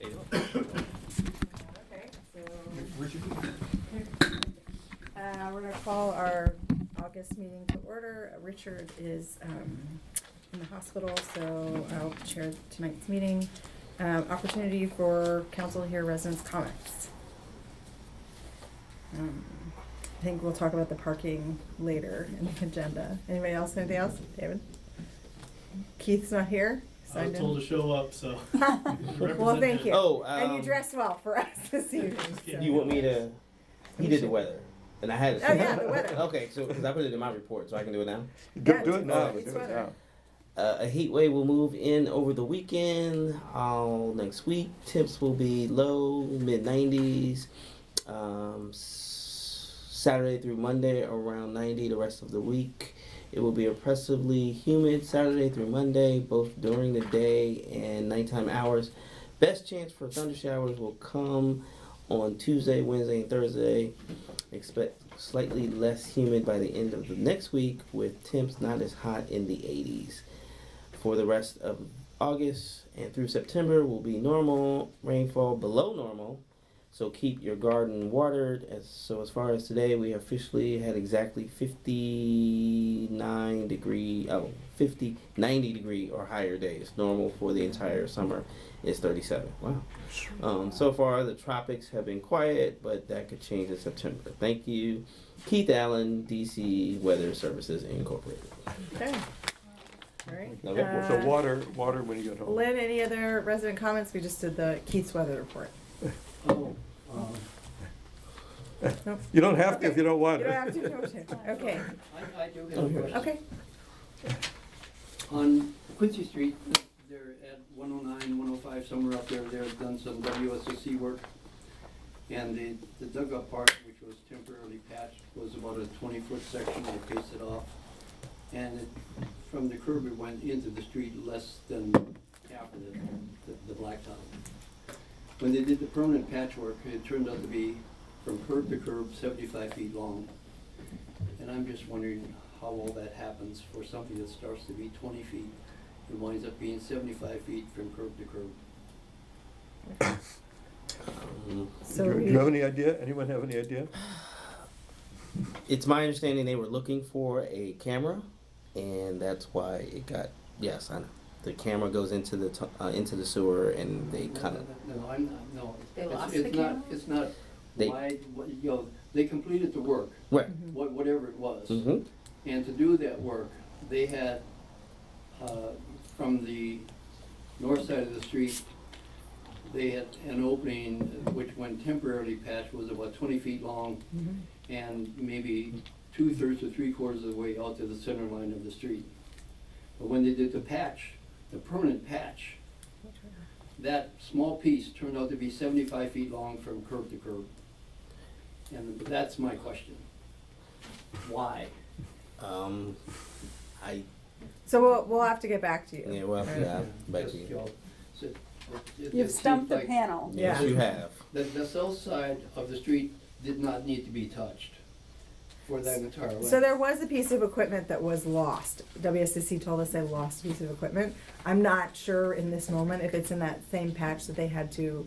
Okay, so we're going to call our August meeting to order. Richard is in the hospital, so I'll chair tonight's meeting. Opportunity for council to hear residents' comments. I think we'll talk about the parking later in the agenda. Anybody else? Anything else? David? Keith's not here? I was told to show up, so. Well, thank you. Oh, and you dressed well for us this evening. So. You want me to? He did the weather, and I had it. Oh yeah, the weather. Okay, so because I put it in my report, so I can do it now. Do it now. It's Do it weather. now. A heat wave will move in over the weekend. All next week, temps will be low, mid 90s. Saturday through Monday around 90. The rest of the week, it will be oppressively humid Saturday through Monday, both during the day and nighttime hours. Best chance for thunder showers will come on Tuesday, Wednesday, and Thursday. Expect slightly less humid by the end of the next week, with temps not as hot in the 80s. For the rest of August and through September will be normal, rainfall below normal, so keep your garden watered. So as far as today, we officially had exactly 90 degree or higher days. Normal for the entire summer is 37. Wow. So far, the tropics have been quiet, but that could change in September. Thank you. Keith Allen, DC Weather Services Incorporated. Okay. All right. Okay. So water when you get home. Lynn, any other resident comments? We just did the Keith's weather report. Oh, Nope. You don't have to Okay. if you don't want You to. don't have to. You don't have to. Okay. I do have a question. Okay. On Quincy Street, they're at 109, 105, somewhere up there, they've done some WSSC work. And the dug-up part, which was temporarily patched, was about a 20-foot section. They pasted off. And from the curb, it went into the street less than half of the blacktop. When they did the permanent patchwork, it turned out to be from curb to curb, 75 feet long. And I'm just wondering how all that happens for something that starts to be 20 feet and winds up being 75 feet from curb to curb. So Do you have any idea? Anyone have any idea? It's my understanding they were looking for a camera, and that's why it got. Yes, I know. The camera goes into the sewer, and they kind of. No, I'm not, no. They It's- lost it's the not- camera? It's not They- wide, they completed the work, Right. whatever it was. Mm-hmm. And to do that work, they had, from the north side of the street, they had an opening which, when temporarily patched, was about 20 feet long and maybe 2/3 to 3/4 of the way out to the center line of the street. But when they did the patch, the permanent patch, that small piece turned out to be 75 feet long from curb to curb. And that's my question. Why? So we'll have to get back to you. Yeah, well, yeah, back to Just, you. so it You've seems stumped the like panel. Yes, Yeah. you have. The south side of the street did not need to be touched for that entire length. So there was a piece of equipment that was lost. WSCC told us they lost a piece of equipment. I'm not sure in this moment if it's in that same patch that they had to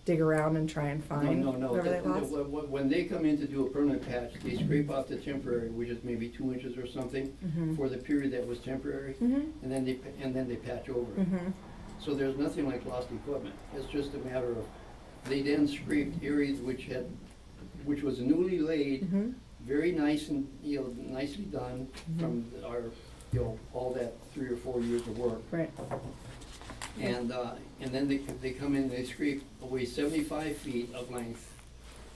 dig around and try and find No. whatever they lost. When they come in to do a permanent patch, they scrape off the temporary, which is maybe 2 inches or something, for the period that was temporary, and then they patch over it. So there's nothing like lost equipment. It's just a matter of, they then scraped areas which was newly laid, very nice and, nicely done from our, all that 3 or 4 years of work. Right. And then they come in, they scrape away 75 feet of length,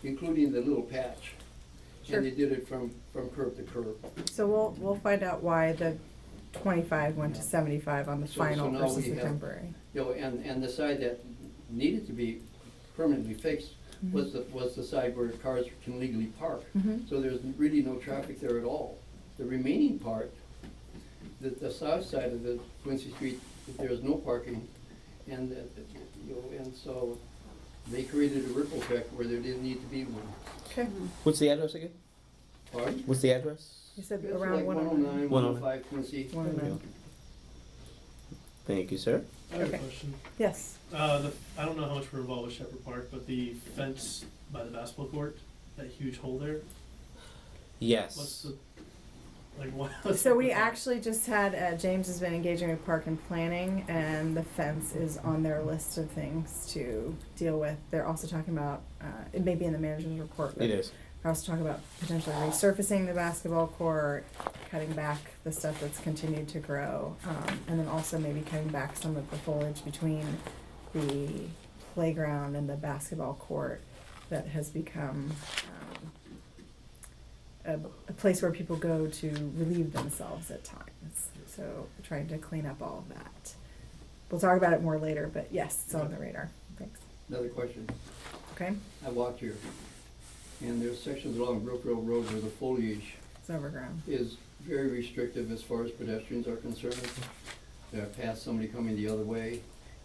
including the little patch. Sure. And they did it from curb to curb. So we'll find out why the 25 went to 75 on the So final now versus we the have- temporary. And the side that needed to be permanently fixed was the side where cars can legally park. So there's really no traffic there at all. The remaining part, the south side of the Quincy Street, there is no parking, and and so they created a ripple effect where there didn't need to be one. Okay. What's the address again? Pardon? What's the address? You said It's around like 109. 109, 105 Quincy. 109. Thank you, sir. I have Okay. a question. Yes. I don't know how much we're involved with Shepherd Park, but the fence by the basketball court, that huge hole there, Yes. what's the, like, what? So we actually just had, James has been engaging with Park and Planning, and the fence is on their list of things to deal with. They're also talking about, it may be in the manager's report, but It is. they're also talking about potentially resurfacing the basketball court, cutting back the stuff that's continued to grow, and then also maybe cutting back some of the foliage between the playground and the basketball court that has become a place where people go to relieve themselves at times. So trying to clean up all of that. We'll talk about it more later, but yes, it's on the radar. Thanks. Another question. Okay, I walked here, and there's sections along Brookville Road where the foliage it's overgrown. is very restrictive as far as pedestrians are concerned. I passed somebody coming the other way,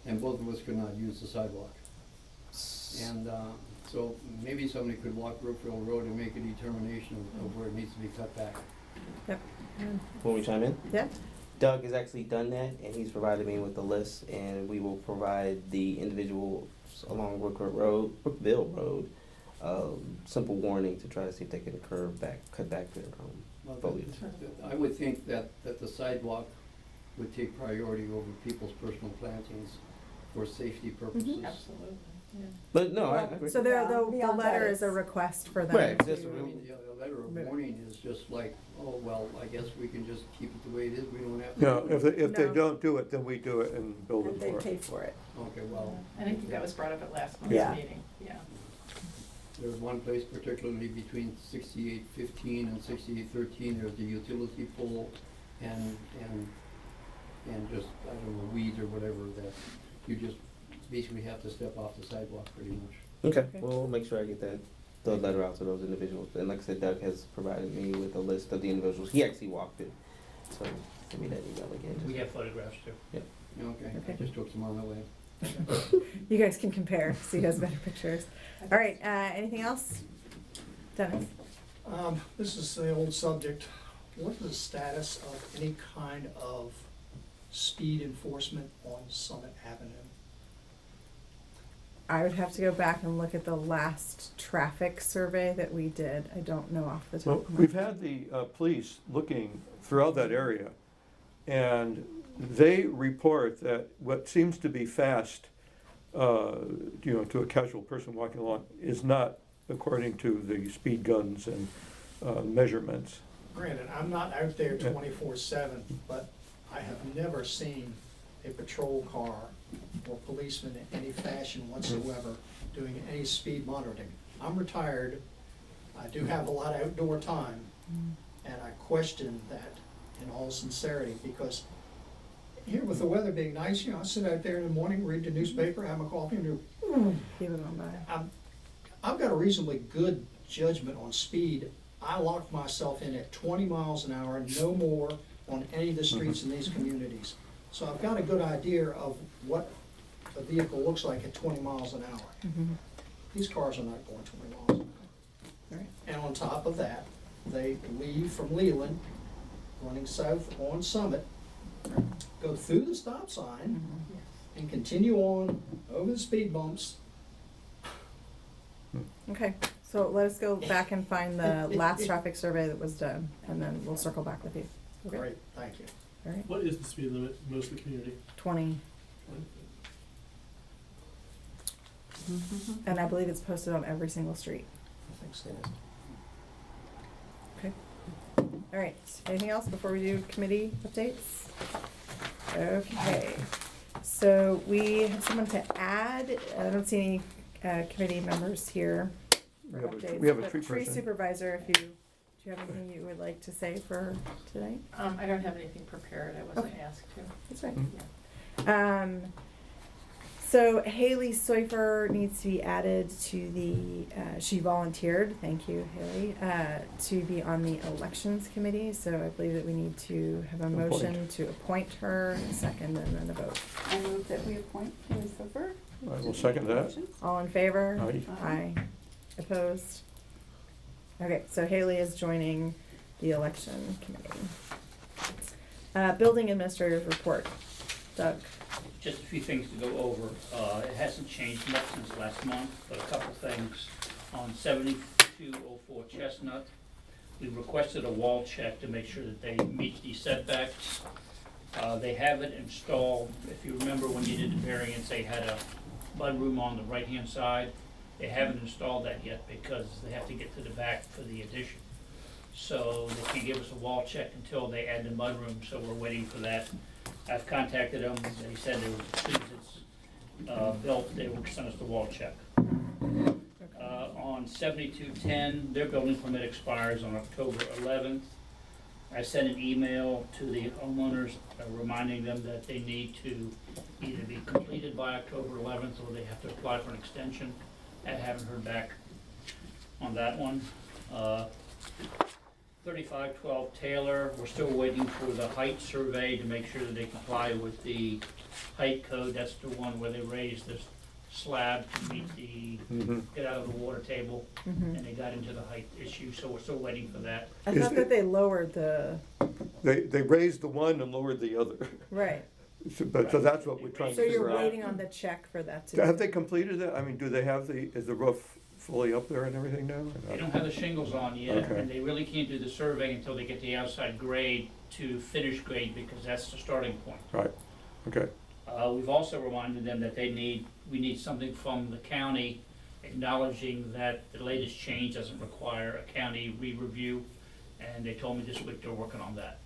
and both of us could not use the sidewalk. And so maybe somebody could walk Brookville Road and make a determination of where it needs to be cut back. Yep. When we chime in? Yep. Doug has actually done that, and he's provided me with the list, and we will provide the individuals along Brookville Road, simple warning to try to see if they can cut back their Well, foliage. I would think that the sidewalk would take priority over people's personal plantings for safety purposes. Absolutely, yeah. But no, I agree. So there, Yeah, the beyond letter that, is a it's- request for them Right, to. just a I mean, the letter of warning is just like, oh, well, I guess we can just keep it the way it is, we don't have to. No, do it. if they No. don't do it, then we do it and build And it they for pay it. for it. Okay, well, And I think that was brought up at last month's Yeah. meeting, yeah. there's one place particularly between 6815 and 6813, there's the utility pole and just, I don't know, weeds or whatever that you just basically have to step off the sidewalk pretty much. Okay, Okay. we'll make sure I get the letter out to those individuals. And like I said, Doug has provided me with a list of the individuals. He actually walked it. So give me that email again. We have photographs too. Okay, I Okay. just took some on the way. You guys can compare, see who has better pictures. All right, anything else? Dennis? This is the old subject. What is the status of any kind of speed enforcement on Summit Avenue? I would have to go back and look at the last traffic survey that we did. I don't know off the Well, top of my we've head. had the police looking throughout that area, and they report that what seems to be fast, to a casual person walking along, is not according to the speed guns and measurements. Granted, I'm not out there Yeah. 24/7, but I have never seen a patrol car or policeman in any fashion whatsoever doing any speed monitoring. I'm retired, I do have a lot of outdoor time, and I question that in all sincerity, because here with the weather being nice, I sit out there in the morning, read the newspaper, have my coffee, and do, Keep it on by. I've got a reasonably good judgment on speed. I lock myself in at 20 miles an hour, no more on any of the streets in these communities. So I've got a good idea of what a vehicle looks like at 20 miles an hour. Mhm. These cars are not going 20 miles an hour. All right. And on top of that, they leave from Leland, running south on Summit, go through the stop sign, Mhm. and continue on over the speed bumps. Okay, so let us go back and find the last traffic survey that was done, and then we'll circle back with you. Okay? Great, thank you. All right, What is the speed limit in most of the community? 20, and I believe it's posted on every single street. I think so. Okay. All right, anything else before we do committee updates? Okay, so we have someone to add. I don't see any committee members here for updates. We have a but tree person. supervisor, do you have anything you would like to say for tonight? I don't have anything prepared, I wasn't Okay. asked to. That's right. Mhm. So Haley Soifer needs to be added to the, she volunteered, thank you Haley, to be on the elections committee. So I believe that we need to have a motion Appoint. to appoint her, a second, and then a vote. I move that we appoint Haley Sofer. I will second that. All in favor? Aye. Aye. Opposed? Okay, so Haley is joining the election committee. Building administrator's report. Doug? just a few things to go over. It hasn't changed much since last month, but a couple things. On 7204 Chestnut, we requested a wall check to make sure that they meet the setbacks. They have it installed. If you remember when you did the variance, they had a mudroom on the right-hand side. They haven't installed that yet because they have to get to the back for the addition. So they can't give us a wall check until they add the mudroom, so we're waiting for that. I've contacted them. They said they would, as soon as it's built, they will send us the wall check. On 7210, their building permit expires on October 11th. I sent an email to the homeowners reminding them that they need to either be completed by October 11th or they have to apply for an extension. I haven't heard back on that one. 3512 Taylor, we're still waiting for the height survey to make sure that they comply with the height code. That's the one where they raised this slab to meet the, get out of the water table, and they got into the height issue, so we're still waiting for that. I thought that they lowered the, They raised the one and lowered the other. right, So that's what we're trying to so figure you're out. waiting on the check for that to. Have they completed it? I mean, do they have is the roof fully up there and everything now? They don't have the shingles on yet, Okay. and they really can't do the survey until they get the outside grade to finish grade, because that's the starting point. Right, okay. We've also reminded them that we need something from the county acknowledging that the latest change doesn't require a county re-review, and they told me this week they're working on that.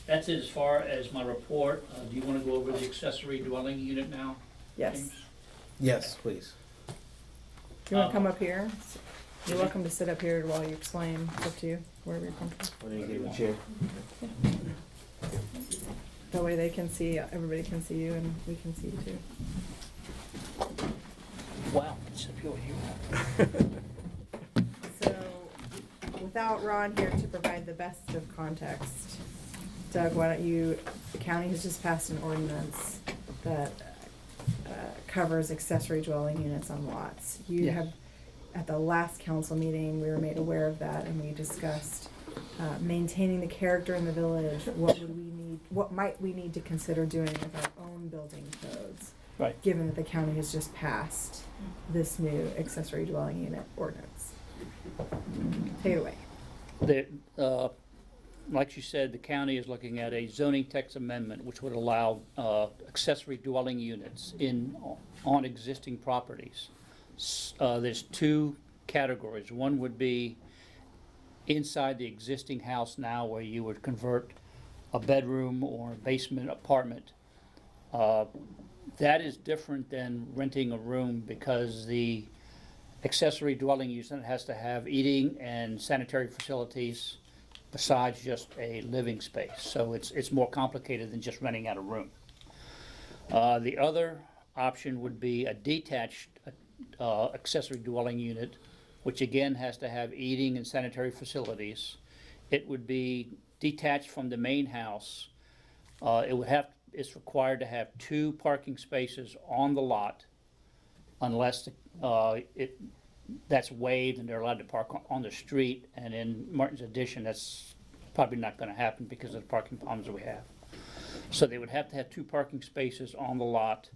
That's it as far as my report. Do you wanna go over the accessory dwelling unit now? Yes. James? Yes, please. You wanna come up here? You're welcome to sit up here while you explain. It's up to you, wherever you're comfortable. Why don't you give me a chair? That way they can see, everybody can see you and we can see you too. Wow, it's up here. So, without Ron here to provide the best of context, Doug, why don't you, the county has just passed an ordinance that covers accessory dwelling units on lots. You Yes. have, at the last council meeting, we were made aware of that and we discussed maintaining the character in the village. What might we need to consider doing with our own building codes? Right. Given that the county has just passed this new accessory dwelling unit ordinance. Take it away. Like you said, the county is looking at a zoning text amendment which would allow accessory dwelling units on existing properties. There's two categories. One would be inside the existing house now, where you would convert a bedroom or a basement apartment. That is different than renting a room, because the accessory dwelling unit has to have eating and sanitary facilities besides just a living space. So it's more complicated than just renting out a room. The other option would be a detached accessory dwelling unit, which again has to have eating and sanitary facilities. It would be detached from the main house. It's required to have 2 parking spaces on the lot, unless that's waived and they're allowed to park on the street. And in Martin's addition, that's probably not gonna happen because of the parking problems we have. So they would have to have 2 parking spaces on the lot.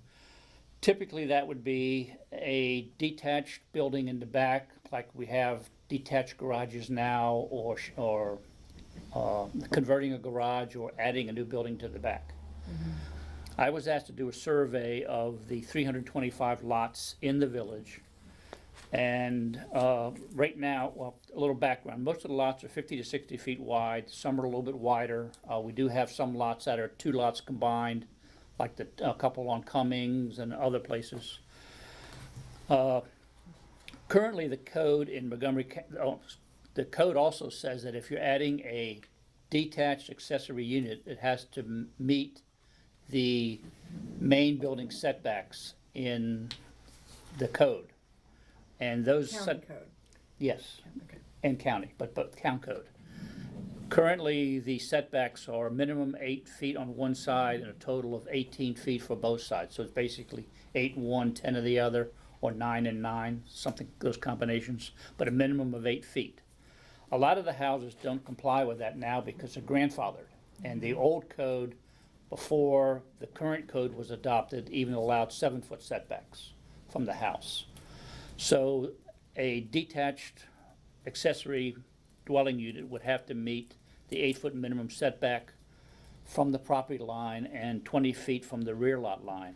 Typically, that would be a detached building in the back, like we have detached garages now, or converting a garage or adding a new building to the back. I was asked to do a survey of the 325 lots in the village. And right now, well, a little background, most of the lots are 50 to 60 feet wide. Some are a little bit wider. We do have some lots that are 2 lots combined, like a couple on Cummings and other places. Currently, the code in Montgomery, the code also says that if you're adding a detached accessory unit, it has to meet the main building setbacks in the code. And those County code. Yes, Okay. and county, but town code. Currently, the setbacks are minimum 8 feet on one side and a total of 18 feet for both sides. So it's basically 8 and 1, 10 of the other, or 9 and 9, something, those combinations, but a minimum of 8 feet. A lot of the houses don't comply with that now because they're grandfathered. And the old code before the current code was adopted, even allowed 7-foot setbacks from the house. So a detached accessory dwelling unit would have to meet the 8-foot minimum setback from the property line and 20 feet from the rear lot line.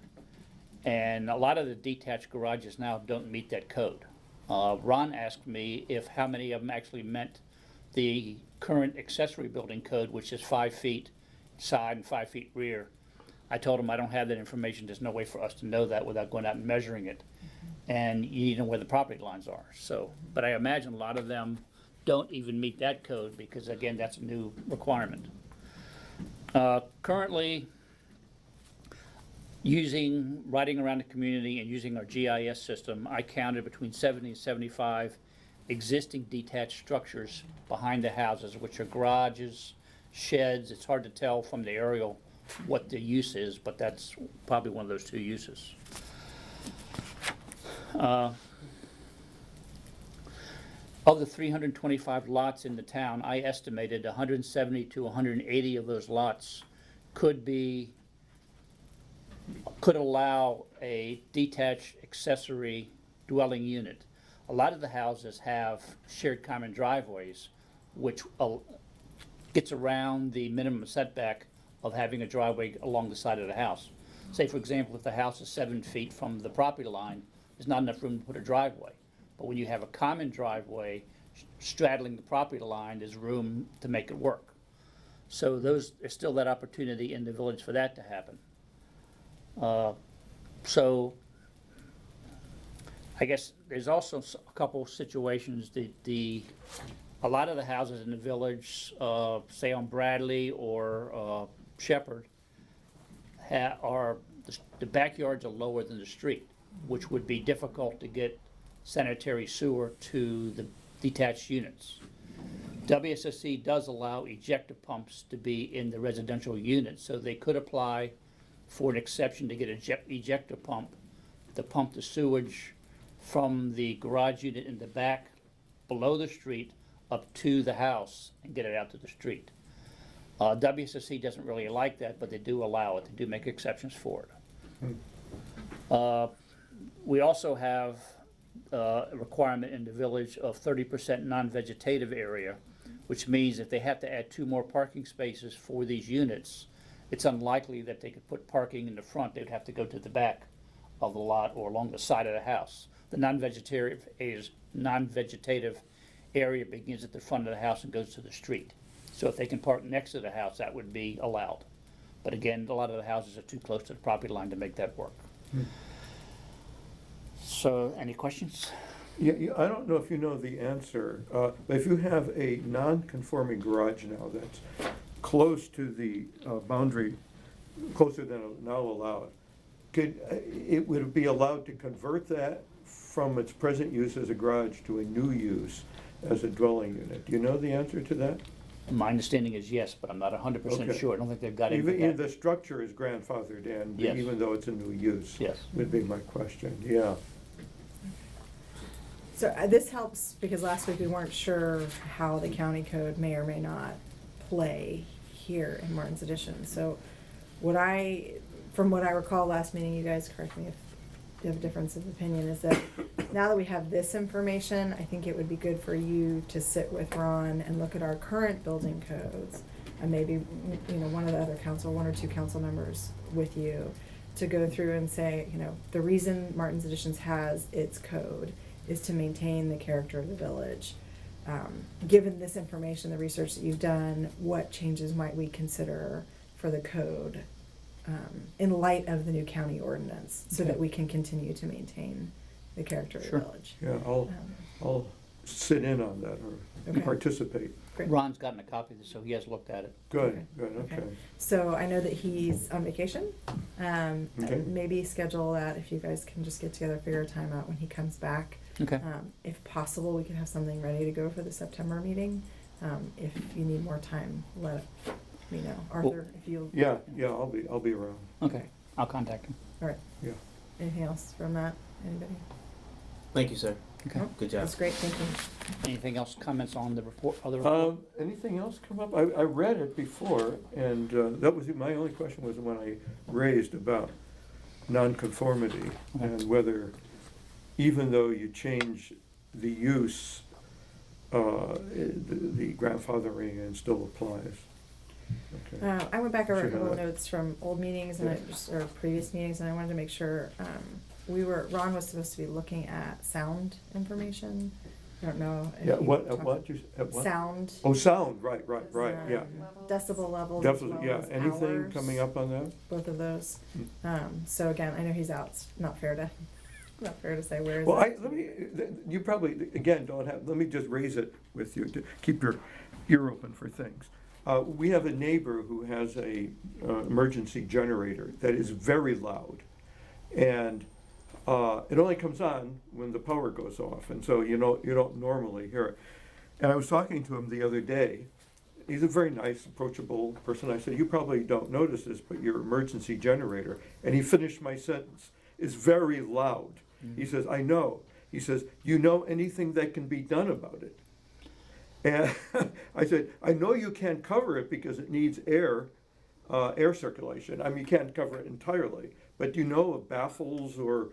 And a lot of the detached garages now don't meet that code. Ron asked me if how many of them actually meant the current accessory building code, which is 5 feet side and 5 feet rear. I told him I don't have that information. There's no way for us to know that without going out and measuring it. And you need to know where the property lines are. So, but I imagine a lot of them don't even meet that code because, again, that's a new requirement. Currently, riding around the community and using our GIS system, I counted between 70 and 75 existing detached structures behind the houses, which are garages, sheds. It's hard to tell from the aerial what the use is, but that's probably one of those two uses. Of the 325 lots in the town, I estimated 170 to 180 of those lots could allow a detached accessory dwelling unit. A lot of the houses have shared common driveways, which gets around the minimum setback of having a driveway along the side of the house. Say, for example, if the house is 7 feet from the property line, there's not enough room to put a driveway. But when you have a common driveway straddling the property line, there's room to make it work. So there's still that opportunity in the village for that to happen. So I guess there's also a couple situations that a lot of the houses in the village, say on Bradley or Shepherd, the backyards are lower than the street, which would be difficult to get sanitary sewer to the detached units. WSSC does allow ejector pumps to be in the residential units, so they could apply for an exception to get an ejector pump to pump the sewage from the garage unit in the back below the street up to the house and get it out to the street. WSSC doesn't really like that, but they do allow it. They do make exceptions for it. We also have a requirement in the village of 30% non-vegetative area, which means if they have to add 2 more parking spaces for these units, it's unlikely that they could put parking in the front. They'd have to go to the back of the lot or along the side of the house. The non-vegetative area begins at the front of the house and goes to the street. So if they can park next to the house, that would be allowed. But again, a lot of the houses are too close to the property line to make that work. So, any questions? Yeah, I don't know if you know the answer, but if you have a non-conforming garage now that's close to the boundary, closer than now allowed, would it be allowed to convert that from its present use as a garage to a new use as a dwelling unit? Do you know the answer to that? My understanding is yes, but I'm not 100% Okay. sure. I don't think they've got into Even that. the structure is grandfathered in, Yes. even though it's a new use? Yes. Would be my question, yeah. So this helps because last week we weren't sure how the county code may or may not play here in Martin's Addition. So from what I recall last meeting, you guys correct me if you have a difference of opinion, is that now that we have this information, I think it would be good for you to sit with Ron and look at our current building codes and maybe, one of the other one or two council members with you to go through and say, the reason Martin's Additions has its code is to maintain the character of the village. Given this information, the research that you've done, what changes might we consider for the code in light of the new county ordinance so that we can continue to maintain the character of the village? Yeah, I'll sit in on that or Okay. participate. Great. Ron's gotten a copy of this, so he has looked at it. Good, good, okay. So I know that he's on vacation. Okay. Maybe schedule that if you guys can just get together, figure a time out when he comes back. Okay. If possible, we could have something ready to go for the September meeting. If you need more time, let me know. Arthur, if you. Yeah, I'll be around. Okay, I'll contact him. All right. Yeah. Anything else from that? Anybody? Thank you, sir. Okay. Nope, Good job. That's great, thank you. Anything else, comments on the report, other report? Anything else come up? I read it before, and that was, my only question was the one I raised about nonconformity and whether, even though you change the use, the grandfathering and still applies. Okay. I went back over a Should have couple of that. notes from old meetings and or previous meetings, and I wanted to make sure, Ron was supposed to be looking at sound information. I don't know. if Yeah, you what, talked- at what? Sound. Oh, sound, right, yeah. um, Decibel levels as Definitely, well yeah. as Anything hours, coming up on that? both of those. Hmm. So again, I know he's out, it's not fair to say where is Well, that. you probably, again, don't have, let me just raise it with you to keep your ear open for things. We have a neighbor who has a emergency generator that is very loud. And it only comes on when the power goes off, and so you don't normally hear it. And I was talking to him the other day. He's a very nice, approachable person. I said, "You probably don't notice this, but your emergency generator," and he finished my sentence, "is very loud." He says, "I know." He says, "You know anything that can be done about it?" And I said, "I know you can't cover it because it needs air circulation. I mean, you can't cover it entirely. But do you know of baffles or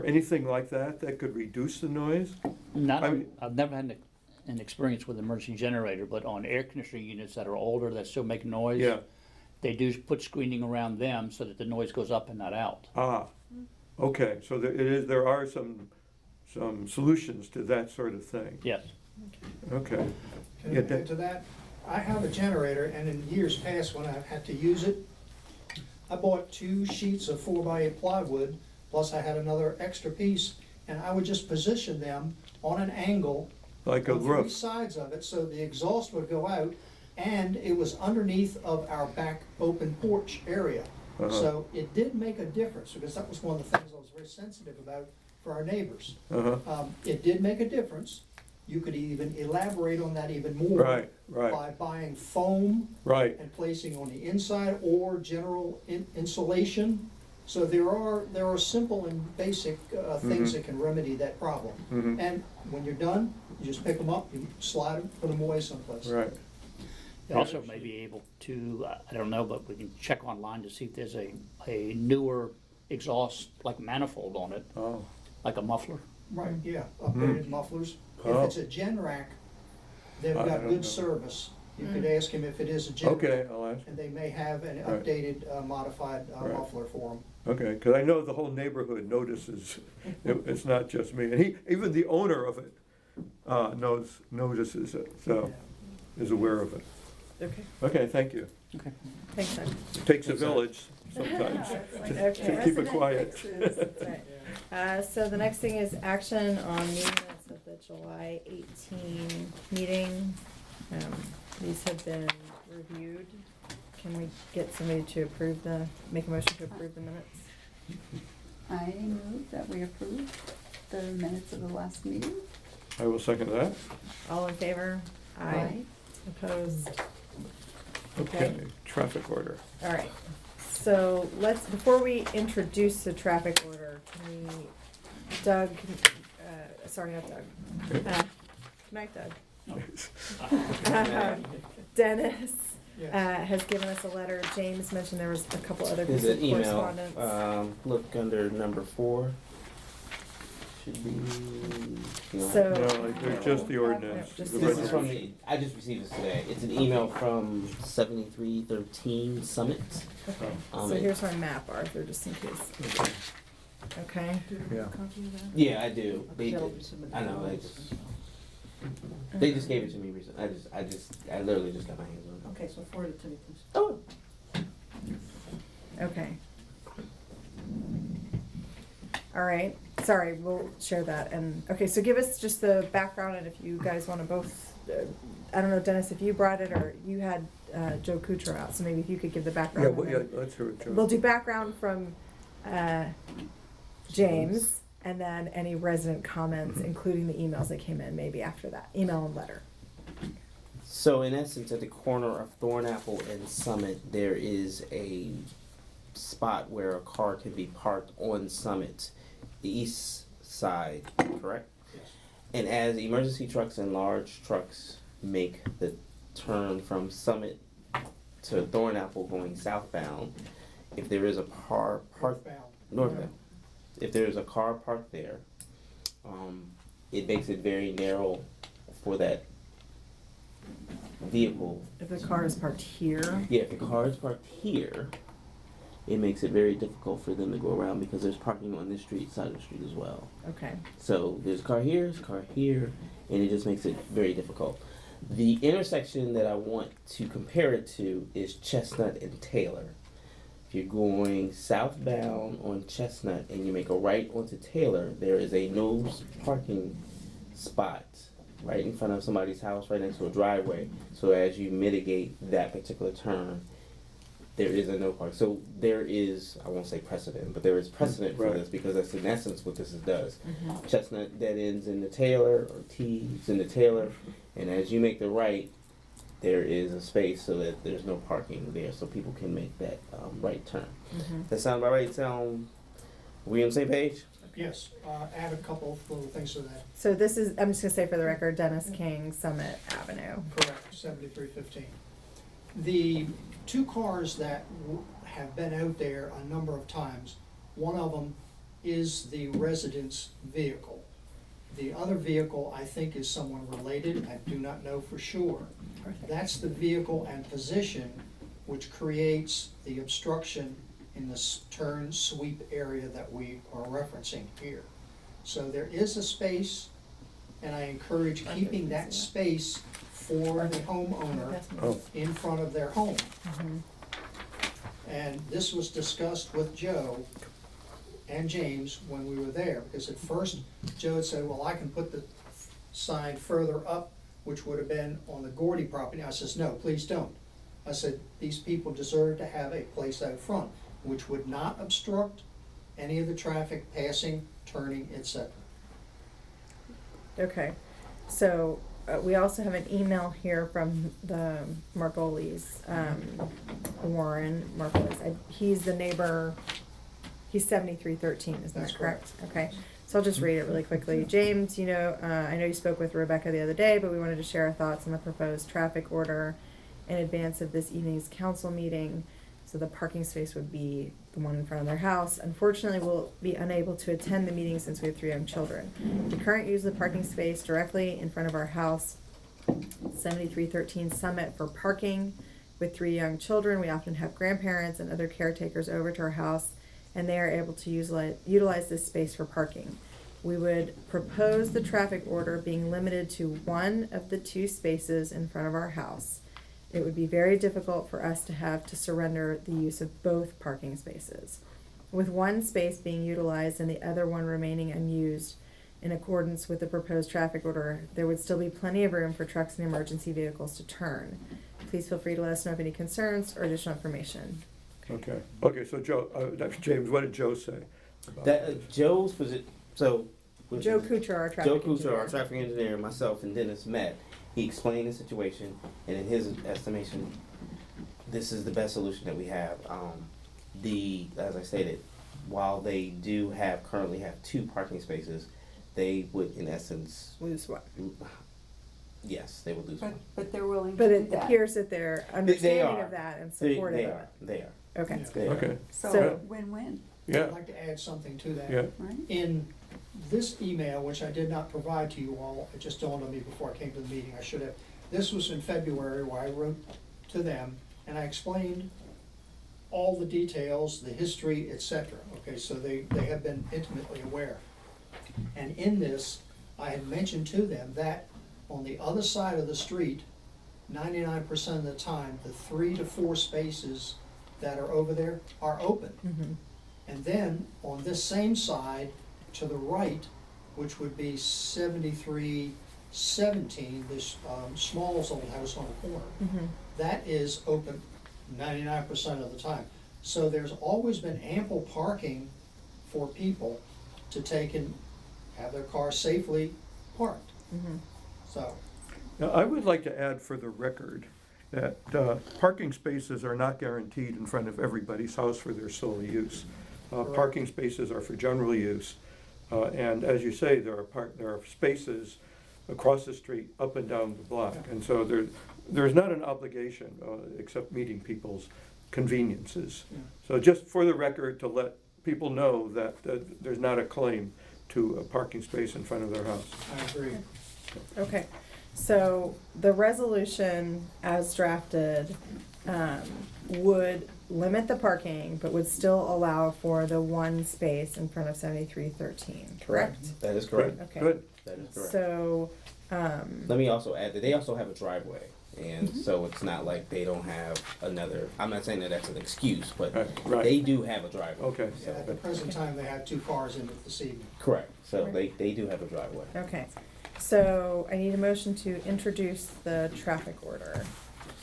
anything like that could reduce the noise?" I've never had an experience with an emergency generator, but on air conditioning units that are older that still make noise, Yeah. they do put screening around them so that the noise goes up and not out. Ah, okay, so there are some solutions to that sort of thing. Yes. Okay. Can Yeah, I add to that? I have a generator, and in years past, when I've had to use it, I bought 2 sheets of 4x8 plywood, plus I had another extra piece, and I would just position them on an angle Like a on 3 roof. sides of it, so the exhaust would go out, and it was underneath of our back open porch area. Uh-huh. So it did make a difference, because that was one of the things I was very sensitive about for our neighbors. Uh-huh. It did make a difference. You could even elaborate on that even more. Right. By buying foam Right. and placing on the inside or general insulation. So there are simple and basic things that can remedy that problem. Mhm. And when you're done, you just pick them up, you slide them, put them away someplace. Right. You also may be able to, I don't know, but we can check online to see if there's a newer exhaust, like manifold on it, Oh. like a muffler. Right, yeah, upgraded mufflers. If Oh. it's a Generac, they've I got don't good know. service. You could ask him if it is a Generac. Okay, I'll ask. And they may have an Right. updated, modified Right. muffler for them. Okay, because I know the whole neighborhood notices, it's not just me, and even the owner of it notices it, so, is aware of it. Okay, Okay, thank you. Okay. thanks, Doug. It takes a village sometimes Okay. to keep it quiet. That's right. So the next thing is action on minutes of the July 18 meeting. These have been reviewed. Can we get somebody to make a motion to approve the minutes? I move that we approve the minutes of the last meeting. I will second that. All in favor? Opposed? Okay, traffic order. All right. So before we introduce the traffic order, can we, Doug, sorry, not Doug. Good night, Doug. Dennis Yes. has given us a letter. James mentioned there was a couple other There's pieces an of email, correspondence. look under number 4. Should be. No. So- No, they're just the ordinance. Just the the This is from resolution. I just received this today. It's an email from 7313 Summit. Okay, Um, so here's my map, Arthur, just in case. Okay. Yeah. Yeah, I do. They did. I know. They just gave it to me recently. I literally just got my hands on it. Okay, so forward it to me, please. Oh. Okay. All right, sorry, we'll share that, and, okay, so give us just the background, and if you guys wanna both, I don't know, Dennis, if you brought it, or you had, Joe Kuchar out, so maybe if you could give the Yeah, background. well, and yeah, then let's hear it, Joe. We'll do background from, James, and then any resident comments, including the emails that came in, maybe after that, email and letter. So in essence, at the corner of Thornapple and Summit, there is a spot where a car can be parked on Summit, the east side, correct? And as emergency trucks and large trucks make the turn from Summit to Thornapple going southbound, if there is a car parked Northbound. northbound, if there is a car parked there, it makes it very narrow for that vehicle. If the car is parked here, Yeah, if the car is parked here, it makes it very difficult for them to go around because there's parking on this street, side of the street as well. okay. So there's a car here, and it just makes it very difficult. The intersection that I want to compare it to is Chestnut and Taylor. If you're going southbound on Chestnut and you make a right onto Taylor, there is a no parking spot right in front of somebody's house, right next to a driveway. So as you mitigate that particular turn, there is a no park. So there is, I won't say precedent, but there is precedent for Right. this because that's in essence what this does. Mhm. Chestnut dead ends in the Taylor, or T's in the Taylor, and as you make the right, there is a space so that there's no parking there, so people can make that right turn. Mhm. That sound about right? Sound, we on the same page? Yes, add a couple of little things to that. So this is, I'm just gonna say for the record, Dennis King, Summit Avenue. Correct, 7315. The two cars that have been out there a number of times, one of them is the resident's vehicle. The other vehicle, I think, is someone related, I do not know for sure. That's the vehicle and position which creates the obstruction in the turn sweep area that we are referencing here. So there is a space, and I encourage keeping that space for the homeowner Oh, in front of their home. Mhm. And this was discussed with Joe and James when we were there, because at first Joe had said, well, I can put the sign further up, which would have been on the Gordy property. I says, no, please don't. I said, these people deserve to have a place out front, which would not obstruct any of the traffic passing, turning, etc. Okay, so we also have an email here from the Margolis, Warren Margolis. He's the neighbor, he's 7313, isn't That's that correct? Okay, so I'll just read it really quickly. James, you know, I know you spoke with Rebecca the other day, but we wanted to share our thoughts on the proposed traffic order in advance of this evening's council meeting. So the parking space would be the one in front of their house. Unfortunately, we'll be unable to attend the meeting since we have 3 young children. The current use of the parking space directly in front of our house, 7313 Summit, for parking with 3 young children. We often have grandparents and other caretakers over to our house, and they are able to utilize this space for parking. We would propose the traffic order being limited to one of the 2 spaces in front of our house. It would be very difficult for us to have to surrender the use of both parking spaces. With one space being utilized and the other one remaining unused, in accordance with the proposed traffic order, there would still be plenty of room for trucks and emergency vehicles to turn. Please feel free to let us know of any concerns or additional information. okay. Okay, so Joe, James, what did Joe say about That this? Joe's position. So Joe Kuchar, our traffic Joe engineer. Kuchar, our traffic engineer, myself, and Dennis met. He explained the situation, and in his estimation, this is the best solution that we have. As I stated, while they do currently have 2 parking spaces, they would, in essence, Lose what? yes, they would lose one. But they're willing But to it do that. appears that they're understanding are. of that and They supportive of are. it. They are. Okay. Yeah. They are. Okay, So So- win-win, yeah, I'd like to add something to that. yeah, right? In this email, which I did not provide to you all, it just dawned on me before I came to the meeting, I should have. This was in February where I wrote to them and I explained all the details, the history, etc. Okay, so they have been intimately aware. And in this, I had mentioned to them that on the other side of the street, 99% of the time, the 3 to 4 spaces that are over there are open. Mm-hmm. And then on this same side, to the right, which would be 7317, this Smalls old house on the corner, Mm-hmm. that is open 99% of the time. So there's always been ample parking for people to take and have their car safely parked. Mm-hmm. So, Now, I would like to add for the record that parking spaces are not guaranteed in front of everybody's house for their sole use. Parking spaces are for general use. And as you say, there are spaces across the street, up and down the block. And so there's not an obligation, except meeting people's conveniences. Yeah. So just for the record, to let people know that there's not a claim to a parking space in front of their house. I agree. Okay, so the resolution as drafted, would limit the parking, but would still allow for the one space in front of 7313, correct? That is correct. Okay. Good. That is correct. So, Let me also add that they also have a driveway, and so it's not like they don't have another, I'm not saying that that's an excuse, but Right. they do have a driveway. Okay. Yeah, at the present time, they have 2 cars in it this evening. Correct, so they do have a driveway. okay, so I need a motion to introduce the traffic order.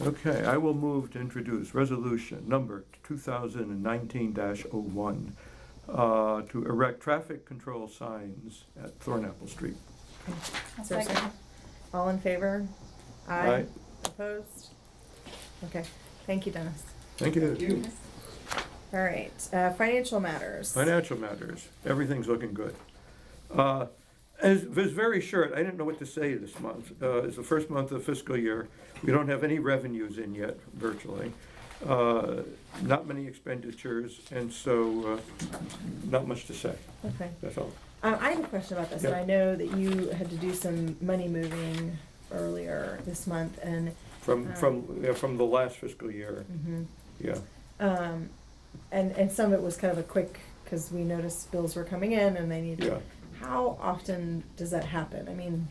Okay, I will move to introduce resolution number 2019-01 to erect traffic control signs at Thornapple Street. Is there a second? All in favor? Aye. Opposed? Okay, thank you, Dennis. Thank you. You. All right, financial matters. Financial matters, everything's looking good. As it was very short, I didn't know what to say this month. It's the first month of the fiscal year. We don't have any revenues in yet, virtually. Not many expenditures, and so not much to say. Okay. That's all. I have a question about this, and Yeah. I know that you had to do some money moving earlier this month, and, From the last fiscal year, mhm. yeah. And some of it was kind of a quick, because we noticed bills were coming in and they needed. Yeah. How often does that happen? I mean,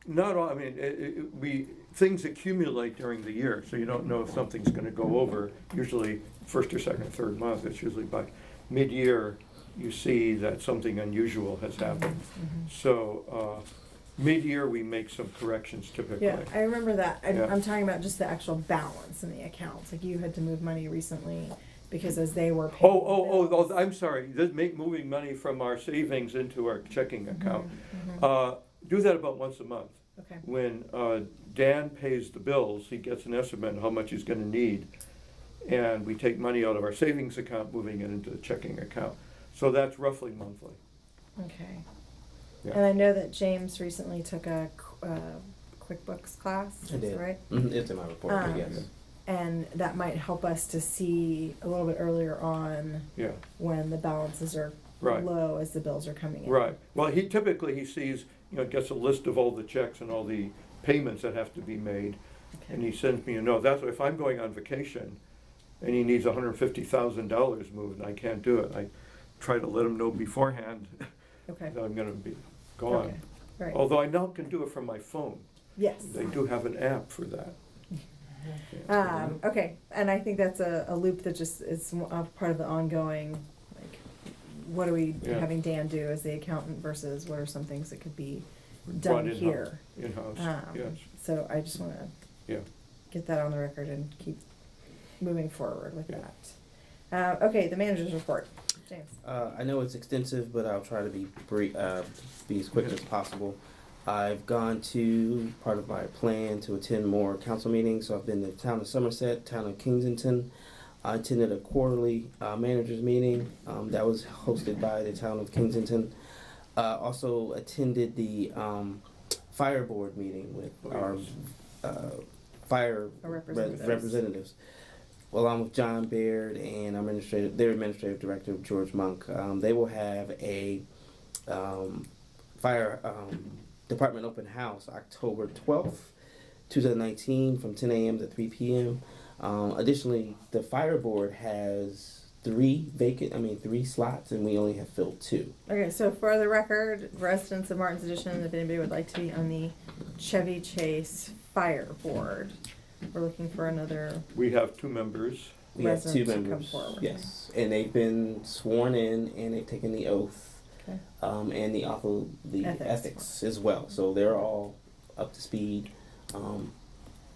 Not all, I mean, things accumulate during the year, so you don't know if something's gonna go over, usually first or second or third month. It's usually by mid-year, you see that something unusual has happened. So, mid-year, we make some corrections typically. yeah, I remember that. Yeah. I'm talking about just the actual balance in the accounts. Like you had to move money recently because as they were paying. bills- I'm sorry, moving money from our savings into our checking account. Do that about once a month. Okay, When Dan pays the bills, he gets an estimate of how much he's gonna need. And we take money out of our savings account, moving it into the checking account. So that's roughly monthly. okay. Yeah. And I know that James recently took a QuickBooks class, I is did. that right? It's in my report, but yes. And that might help us to see a little bit earlier on Yeah, when the balances are Right. low as the bills are coming in. right. Well, he typically sees, gets a list of all the checks and all the payments that have to be made. And Okay, he sends me a note. That's why if I'm going on vacation and he needs $150,000 moved and I can't do it, I try to let him know beforehand okay, that I'm gonna be okay, gone. right, Although I now can do it from my phone. yes. They do have an app for that. Okay, and I think that's a loop that just is part of the ongoing, like, what are we Yeah. having Dan do as the accountant versus what are some things that could be Brought done in-house- here? In-house, yes. So I just wanna Yeah. get that on the record and keep moving forward with Yeah. that. Okay, the manager's report, James. I know it's extensive, but I'll try to be be as quick as possible. I've gone to, part of my plan to attend more council meetings, so I've been to the town of Somerset, town of Kensington. I attended a quarterly managers meeting that was hosted by the town of Kensington. Also attended the fire board meeting with our fire Our representatives. representatives. Well, I'm with John Baird and their administrative director, George Monk. They will have a fire department open house October 12th, 2019 from 10 a.m. to 3 p.m. Additionally, the fire board has 3 slots, and we only have filled 2. Okay, so for the record, residents of Martin's Addition, if anybody would like to be on the Chevy Chase Fire Board, we're looking for another We have 2 members. We have 2 resident to come members. forward. Yes, and they've been sworn in, and they've taken the oath. Okay. And the ethics as well. So they're all up to speed.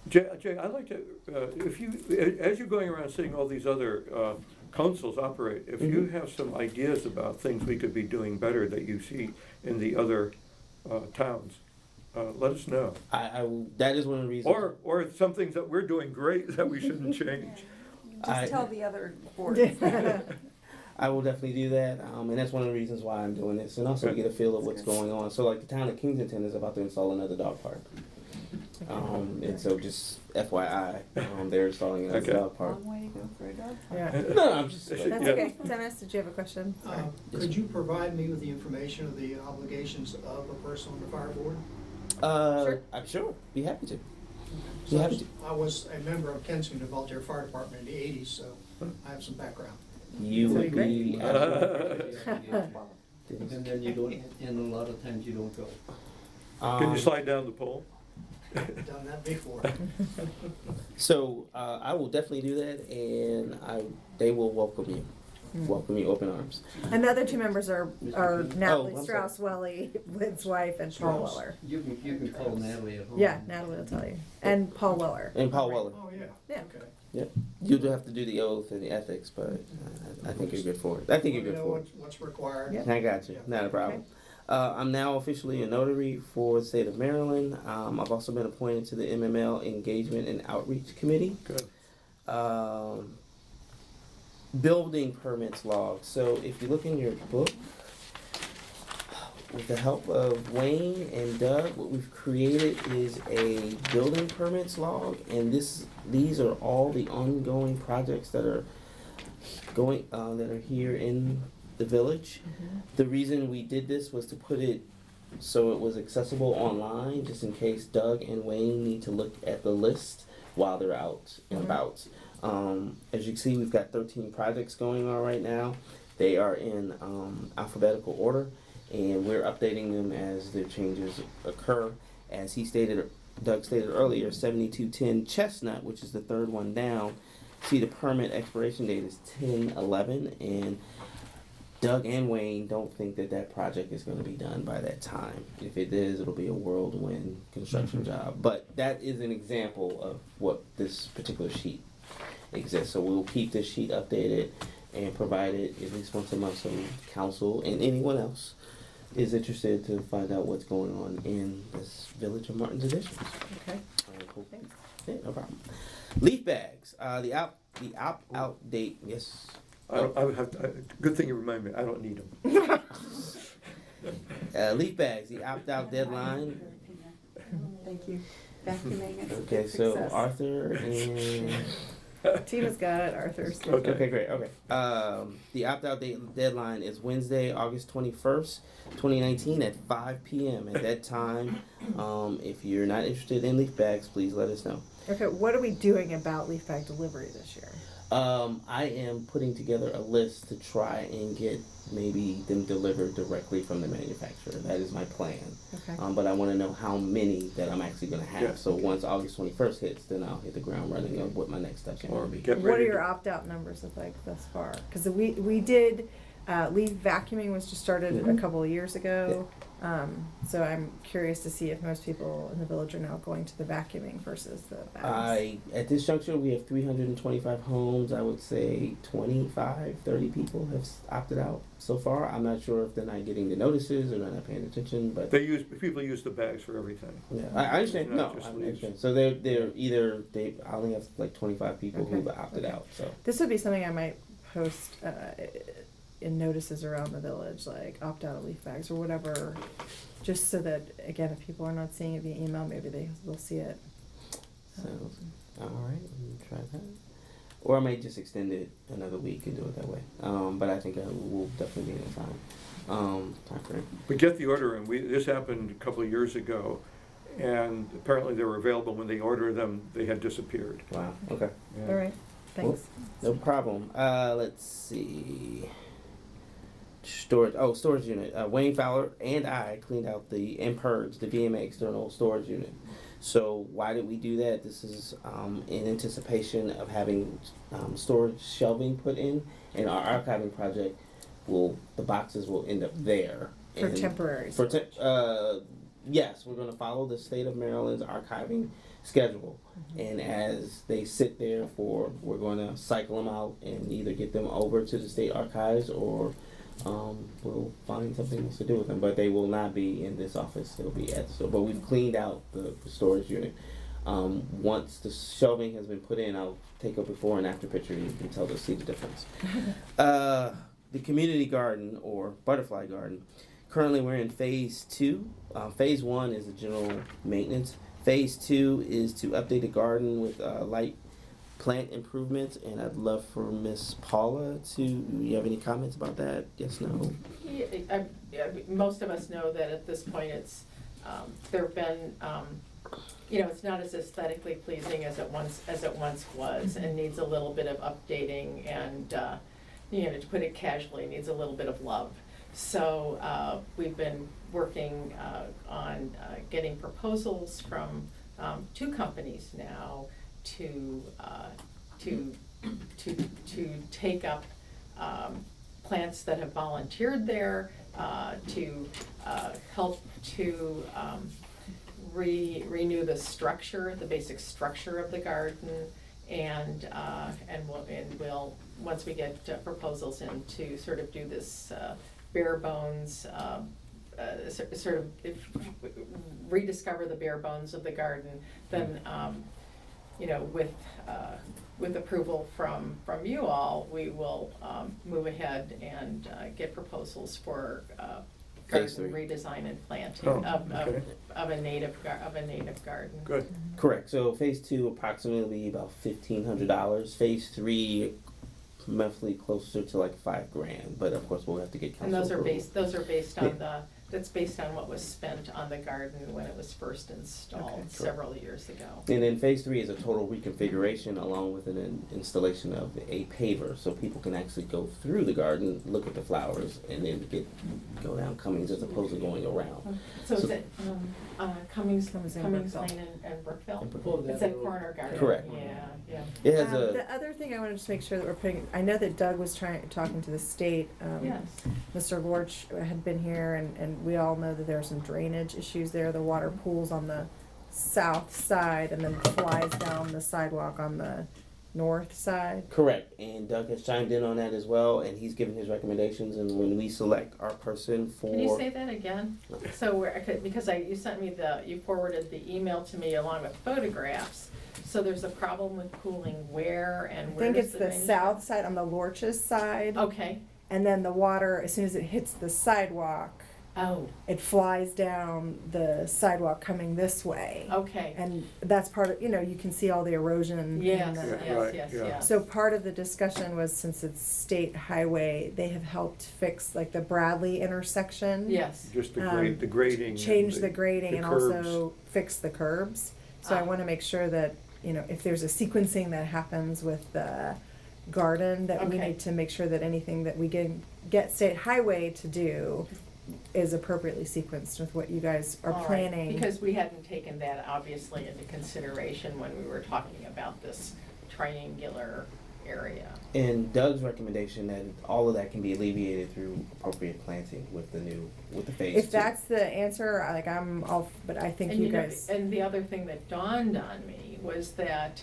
Jay, I'd like to, if you, as you're going around seeing all these other councils operate, if you have some ideas about things we could be doing better that you see in the other towns, let us know. I will, that is one of the reasons. Or some things that we're doing great that we shouldn't change. Just tell the other boards. I will definitely do that, and that's one of the reasons why I'm doing this, and also to get a feel of what's going on. So, like, the town of Kensington is about to install another dog park, and so just FYI, they're installing another Okay. dog park. Long way to go for a dog park. Yeah. No, I'm just. That's Yeah. okay. Dennis, did you have a question? Sorry. Could you provide me with the information of the obligations of a person on the fire board? Sure. I'm sure. Be happy to. So You have to. I was a member of Kensington Volunteer Fire Department in the 80s, so I have some background. You would be. And then you don't, and a lot of times you don't go. Can you slide down the pole? Done that before. So I will definitely do that, and they will welcome you open arms. And the other two members are Natalie I'm Strauss-Welly, Lynn's wife, and Paul Strauss. Weller. You can call Natalie at home. Yeah, Natalie will tell you. And Paul Weller. And Paul Weller. Oh, yeah. Yeah. Okay. Yep. You do have to do the oath and the ethics, but I think you're good for it. I think you're good Know for it. what's required. Yeah. I got you. Not a problem. I'm now officially a notary for the state of Maryland. I've also been appointed to the MML Engagement and Outreach Committee. Good. Building permits log. So if you look in your book, with the help of Wayne and Doug, what we've created is a building permits log, and these are all the ongoing projects that are going that are here in the village. The reason we did this was to put it so it was accessible online, just in case Doug and Wayne need to look at the list while they're out and about. As you can see, we've got 13 projects going on right now. They are in alphabetical order, and we're updating them as their changes occur. As Doug stated earlier, 7210 Chestnut, which is the third one down. See, the permit expiration date is 10/11, and Doug and Wayne don't think that project is going to be done by that time. If it is, it'll be a whirlwind construction job. But that is an example of what this particular sheet exists. So we'll keep this sheet updated and provide it at least once a month so council and anyone else is interested to find out what's going on in this Village of Martin's editions. Okay. Cool. Thanks. Yeah, no problem. Leaf bags. The opt-out date. Yes. I would have to, good thing you remind me, I don't need them. Leaf bags. The opt-out deadline. Thank you. Vacuuming is a Okay, big so success. Arthur and Tina's got it, Arthur's. Okay. okay, great. Okay, the opt-out deadline is Wednesday, August 21st, 2019, at 5 p.m. At that time, if you're not interested in leaf bags, please let us know. Okay, what are we doing about leaf bag delivery this year? I am putting together a list to try and get maybe them delivered directly from the manufacturer. That is my plan. Okay. But I want to know how many that I'm actually going to have. Yeah. So once August 21st hits, then I'll hit the ground running of what my next steps are Or going to be. get What are ready your to- opt-out numbers look like thus far? Because we did, leaf vacuuming was just started a couple of years ago. So I'm curious to see if most people in the village are now going to the vacuuming versus the bags. At this juncture, we have 325 homes. I would say 30 people have opted out so far. I'm not sure if they're not getting the notices or they're not paying attention, but People use the bags for everything. yeah, I understand. It's not No, just I leaves. understand. So I only have like 25 people Okay. who've opted Okay. out. So This would be something I might post in notices around the village, like opt out of leaf bags or whatever, just so that, again, if people are not seeing it via email, maybe they'll see it. all right, we'll try that. Or I might just extend it another week and do it that way. But I think we'll definitely be in a time frame. We get the order in, this happened a couple of years ago, and apparently they were available. When they ordered them, they had disappeared. Wow. Okay. All right, thanks. No problem. Let's see. Storage unit. Wayne Fowler and I cleaned out and purged the VMA external storage unit. So why did we do that? This is in anticipation of having storage shelving put in, and our archiving project the boxes will end up there. For temporary storage. Yes, we're going to follow the state of Maryland's archiving schedule. And as they sit there we're going to cycle them out and either get them over to the state archives or we'll find something else to do with them. But they will not be in this office. They'll be at the store. But we've cleaned out the storage unit. Once the shelving has been put in, I'll take a before and after picture. You can see the difference. the community garden or butterfly garden. Currently, we're in phase 2. Phase 1 is the general maintenance. Phase 2 is to update the garden with light plant improvements, and I'd love for Miss Paula to. You have any comments about that? Yes, no. Yeah, most of us know that at this point it's, there have been, it's not as aesthetically pleasing as it once was, and needs a little bit of updating, and, to put it casually, needs a little bit of love. So we've been working on getting proposals from 2 companies now to take up plants that have volunteered there, to help to renew the structure, the basic structure of the garden, and we'll once we get proposals in, to sort of do this bare bones, sort of rediscover the bare bones of the garden, then with approval from you all, we will move ahead and get proposals for Phase garden 3. redesign and planting of a native garden. Good. Correct. So phase 2 approximately about $1,500. Phase 3 monthly closer to like $5,000. But of course we'll have to get council And those are approval. based on that's based on what was spent on the garden when it was first installed Okay. several years ago. And then phase 3 is a total reconfiguration along with an installation of a paver, so people can actually go through the garden, look at the flowers, and then go down Cummings as opposed to going around. So is So- it Cummings Cummings and Lane Brookville. and Brookville? And Brookville. It's that corner garden. Correct. Yeah. It has The other thing I want to just make sure that we're putting, I know that Doug was talking to the state. Yes. Mr. Lorch had been here, and we all know that there are some drainage issues there. The water pools on the south side and then flies down the sidewalk on the north side. correct, and Doug has chimed in on that as well, and he's given his recommendations, and when we select our person for. Can you say that again? So you sent me you forwarded the email to me along with photographs. So there's a problem with pooling where and I where think does it's the drainage- south side on the Lorch's side. Okay. And then the water, as soon as it hits the sidewalk, Oh, it flies down the sidewalk coming this way. okay. And that's part of, you can see all the erosion. Yes, and the- Yeah, right, yes. yeah. So part of the discussion was, since it's state highway, they have helped fix like the Bradley intersection. Yes. Just the Um, grading. and Change the grading and curbs. also fix the curbs. So I Ah. wanna make sure that, if there's a sequencing that happens with the garden, that we Okay. need to make sure that anything that we get state highway to do is appropriately sequenced with what you guys are All right, planning. because we hadn't taken that obviously into consideration when we were talking about this triangular area. And Doug's recommendation that all of that can be alleviated through appropriate planting with the phase 2. If that's the answer, I'm off, but I think And you guys. And the other thing that dawned on me was that,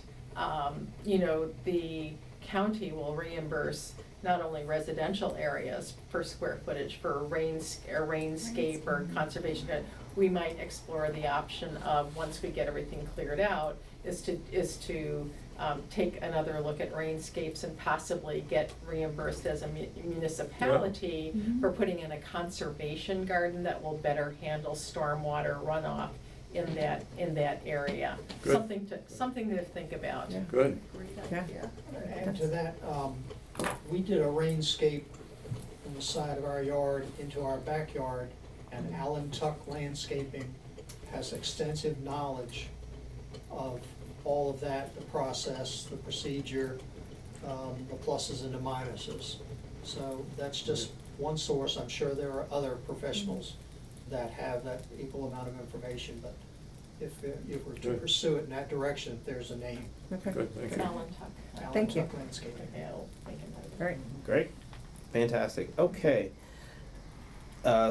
the county will reimburse not only residential areas per square footage for rainscape or conservation. We might explore the option of, once we get everything cleared out, is to take another look at rainscapes and possibly get reimbursed as a municipality for putting in a conservation garden that will better handle stormwater runoff in that area. Good. Something to think about. Yeah. Good. Yeah. And to that, we did a rainscape from the side of our yard into our backyard, and Alan Tuck Landscaping has extensive knowledge of all of that, the process, the procedure, the pluses and the minuses. So that's just one source. I'm sure there are other professionals that have that equal amount of information, but if we're to Good. pursue it in that direction, there's a name. Okay. Good, thank you. Alan Tuck. Alan Thank you. Tuck Landscaping. Okay, I'll make a note of All right. Great. Fantastic. Okay.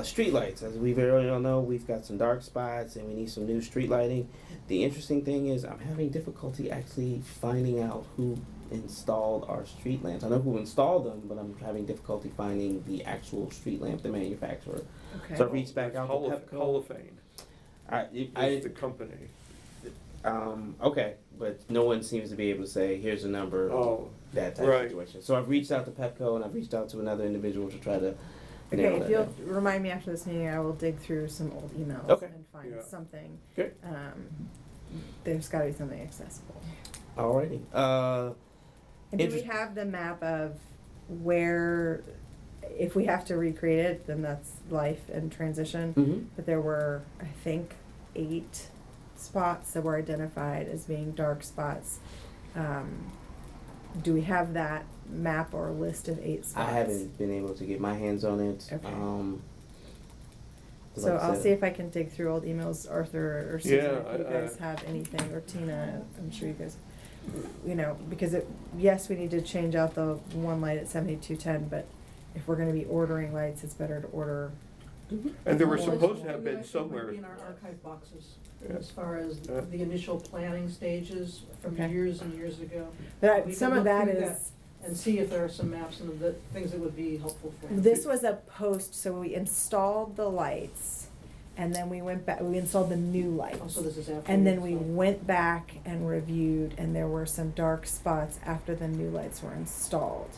Street lights. As we very well know, we've got some dark spots and we need some new street lighting. The interesting thing is I'm having difficulty actually finding out who installed our street lamps. I know who installed them, but I'm having difficulty finding the actual street lamp, the manufacturer. Okay. So I reached back out to Pepco. Holophane I is the company. Okay, but no one seems to be able to say, here's a number, Oh, that type right. of situation. So I've reached out to Pepco and I've reached out to another individual to try to Okay, nail if that you'll down. remind me after this meeting, I will dig through some old emails Okay. and find Yeah. something. Okay. There's gotta be something accessible. Alrighty. And do we Interest- have the map of where, if we have to recreate it, then that's life and transition? Mm-hmm. But there were, I think, 8 spots that were identified as being dark spots. Do we have that map or list of 8 spots? I haven't been able to get my hands on it. Okay. Like So I I'll said- see if I can dig through old emails, Arthur or Susan, Yeah, if you guys have anything, or Tina, I'm sure you guys, because yes, we need to change out the one light at 7210, but if we're gonna be ordering lights, it's better to order. And there were Well, supposed to it's- have it been actually somewhere. might be in our archive boxes, Yeah. as far as Yeah. the initial planning stages from Okay. years and years ago. But We some can of look that through is, And see if there are some maps and the things that would be helpful for us. this was a post, so we installed the lights, and then we went back, we installed the new lights. Also, this is after. And then we so- went back and reviewed, and there were some dark spots after the new lights were installed.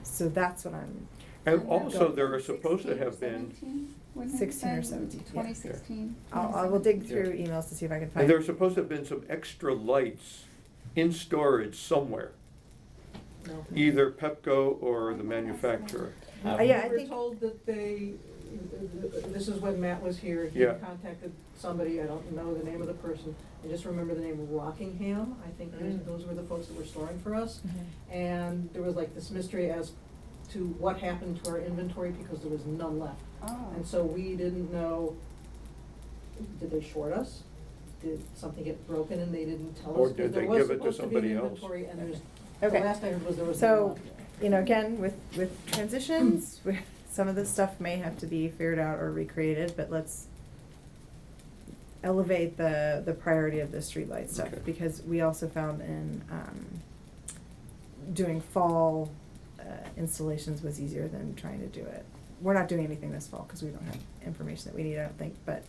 So that's what I'm, And also, there are supposed to have been, 16 or 17, yeah. 2016. I will dig through emails to see if I can find. and there are supposed to have been some extra lights in storage somewhere, No. either Pepco or the manufacturer. Yeah, I We were think- told that this is when Matt was here, he Yeah. contacted somebody, I don't know the name of the person, I just remember the name Rockingham, I think those were the folks that were storing for us. Mhm. And there was like this mystery as to what happened to our inventory because there was none left. Oh. And so we didn't know, did they short us? Did something get broken and they didn't tell us? Or 'Cause did there they was give it to supposed be an somebody else? inventory, and there's, the Okay. last I heard was there was So, none left. Again, with transitions, some of this stuff may have to be figured out or recreated, but let's elevate the priority of the streetlight stuff, Okay. because we also found in, doing fall installations was easier than trying to do it. We're not doing anything this fall, cause we don't have information that we need, I don't think, but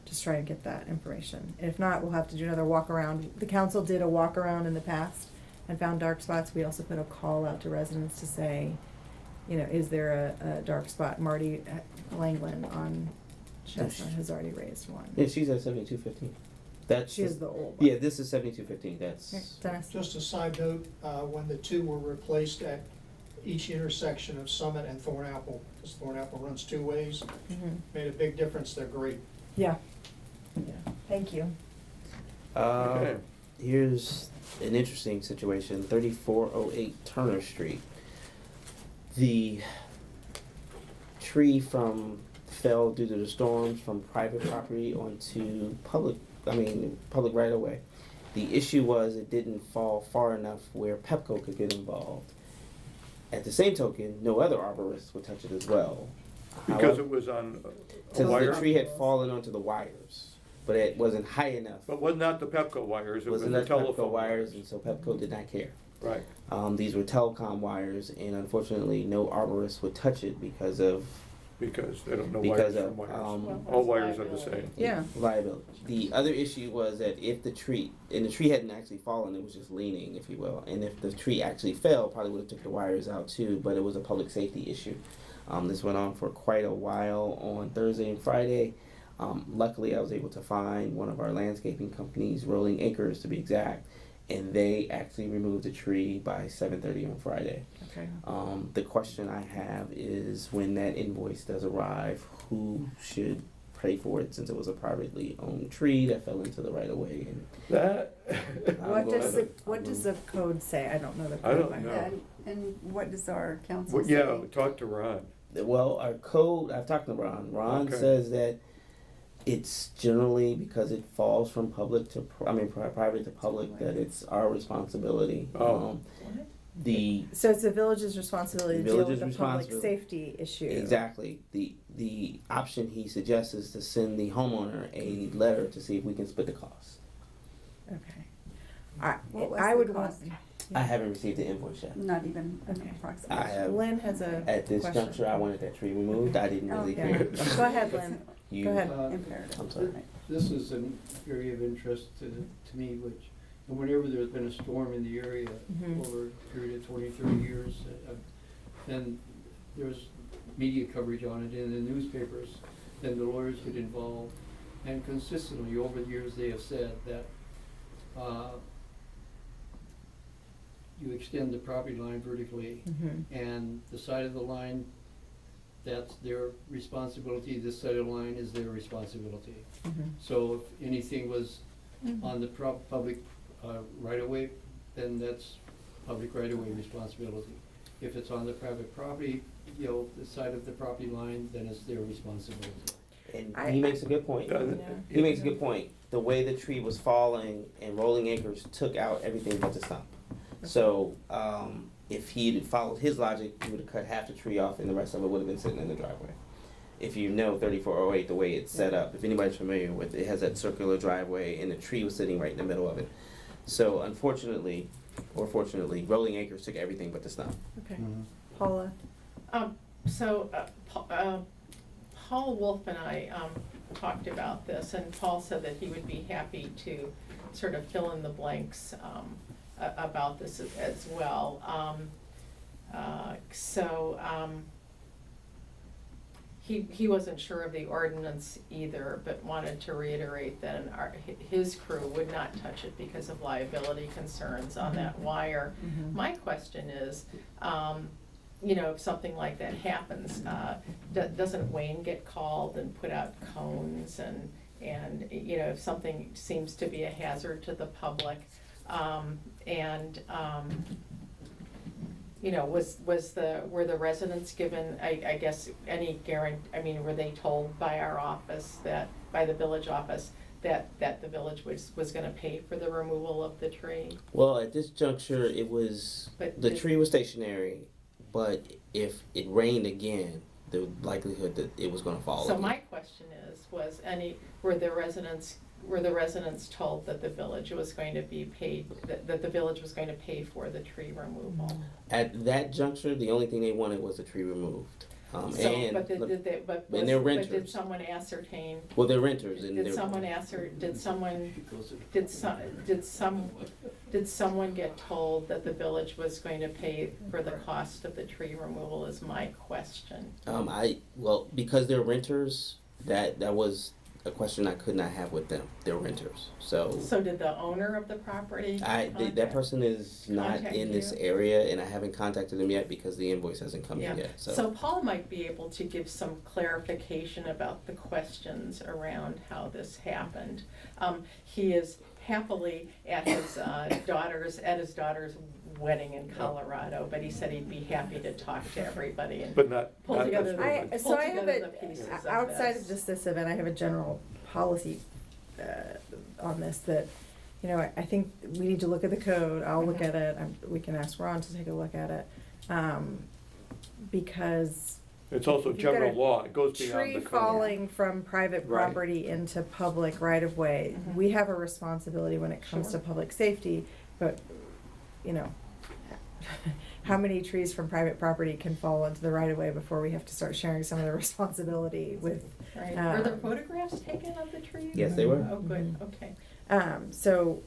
just try and get that information. And if not, we'll have to do another walk around. The council did a walk around in the past and found dark spots. We also put a call out to residents to say, is there a dark spot? Marty Langland on Chestnut has already raised one. Yeah, she's at 7215. That's She is just- the old one. Yeah, this is 7215. Here, That's Dennis? Just a side note, when the 2 were replaced at each intersection of Summit and Thornapple, because Thornapple runs 2 ways, Mhm. made a big difference, they're great. Yeah. Yeah, thank you. Okay. Here's an interesting situation, 3408 Turner Street. The tree fell due to the storms from private property onto public right of way. The issue was it didn't fall far enough where Pepco could get involved. At the same token, no other arborists would touch it as well. Because However, it was on a since wire? the tree had fallen onto the wires, but it wasn't high enough. But was not the Pepco wires, it was Wasn't the that telephone Pepco wires, and so Pepco did not care. Right. These were telecom wires, and unfortunately, no arborist would touch it because of Because they don't know Because wires of, from wires. um, All wires are the same. Yeah. liability. The other issue was that if the tree hadn't actually fallen, it was just leaning, if you will, and if the tree actually fell, probably would have took the wires out too. But it was a public safety issue. This went on for quite a while on Thursday and Friday. Luckily, I was able to find one of our landscaping companies, Rolling Acres to be exact, and they actually removed the tree by 7:30 on Friday. Okay. The question I have is when that invoice does arrive, who should pay for it since it was a privately owned tree that fell into the right of way? And That. What does the code say? I don't know the code. I don't by know. heart. And what does our council Well, say? yeah, talk to Ron. Well, our code, I've talked to Ron. Ron Okay. says that it's generally because it falls from public to, private to public, that it's our responsibility. Oh. So it's the village's responsibility to deal with Village's the public responsibility. safety issue. Exactly. The option he suggests is to send the homeowner a letter to see if we can split the cost. Okay. What was I the would want, cost? I haven't received the invoice yet. Not even an Okay. I approximation. have, Lynn has a at this question. juncture, I wanted that tree removed. I didn't Oh, really yeah. care. Go ahead, Lynn. You- Go ahead. Imperative. I'm sorry. Right. This is an area of interest to me, which, and whenever there's been a storm in the area Mhm. over a period of 20, 30 years, then there's media coverage on it in the newspapers, then the lawyers get involved. And consistently, over the years, they have said that you extend the property line vertically, Mhm. and the side of the line, that's their responsibility, this side of the line is their responsibility. Mhm. So if anything was on the public right-of-way, then that's public right-of-way responsibility. If it's on the private property, the side of the property line, then it's their responsibility. And I- he makes a good point. Yeah. He makes a good point. The way the tree was falling and Rolling Acres took out everything but the stump. So, if he had followed his logic, he would have cut half the tree off and the rest of it would have been sitting in the driveway. If you know 3408, the way it's set up, if anybody's familiar with it, it has that circular driveway and the tree was sitting right in the middle of it. So unfortunately, or fortunately, Rolling Acres took everything but the stump. Okay. Paula? Paul Wolf and I talked about this, and Paul said that he would be happy to sort of fill in the blanks about this as well. He wasn't sure of the ordinance either, but wanted to reiterate that his crew would not touch it because of liability concerns on that wire. Mhm. My question is, if something like that happens, doesn't Wayne get called and put out cones and if something seems to be a hazard to the public, were the residents given, I guess, any guarantee, were they told by our office by the village office that the village was gonna pay for the removal of the tree? Well, at this juncture, the tree was stationary, but if it rained again, the likelihood that it was gonna fall So again. my question is, were the residents told that the village was going to be paid, that the village was going to pay for the tree removal? At that juncture, the only thing they wanted was the tree removed. But they're did renters. someone ascertain, Well, they're renters and did they're. someone get told that the village was going to pay for the cost of the tree removal is my question. Because they're renters, that was a question I could not have with them. They're renters, so. So did the owner of the property That contact- person is not contact in this you? area, and I haven't contacted them yet because the invoice hasn't come Yeah. in yet, so. So Paul might be able to give some clarification about the questions around how this happened. He is happily at his daughter's wedding in Colorado, but he said he'd be happy to talk to everybody and But not. Pull together the- I pull So I have together the pieces of outside this. of just this event, I have a general policy on this that, I think we need to look at the code. I'll look at it. We can ask Ron to take a look at it. Because It's also If you've got general a law, it goes beyond tree the code. falling from private Right. property into public right of way, Mhm. we have a responsibility when it comes to Sure. public safety, but, how many trees from private property can fall into the right of way before we have to start sharing some of the responsibility with, Right, were there Um, photographs taken of the trees? Yes, they were. Oh, good, Mhm. okay. so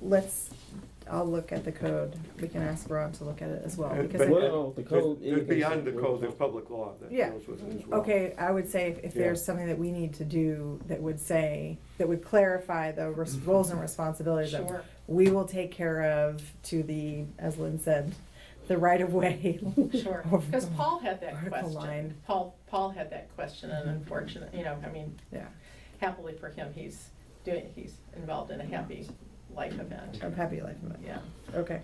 I'll look at the code. We can ask Ron to look at it as well, And- because but I Well, the code There's indicates beyond the that code, we're- there's public law that Yeah. deals with it as well. Okay, I would say if Yeah. there's something that we need to do that would clarify the roles and responsibilities of, Sure. we will take care of to the, as Lynn said, the right of way. Sure, because Paul had that Vertical question. line. Paul had that question, and Mhm. unfortunately, Yeah, happily for him, he's involved in a happy life event. I'm happy life of it. Yeah. Okay.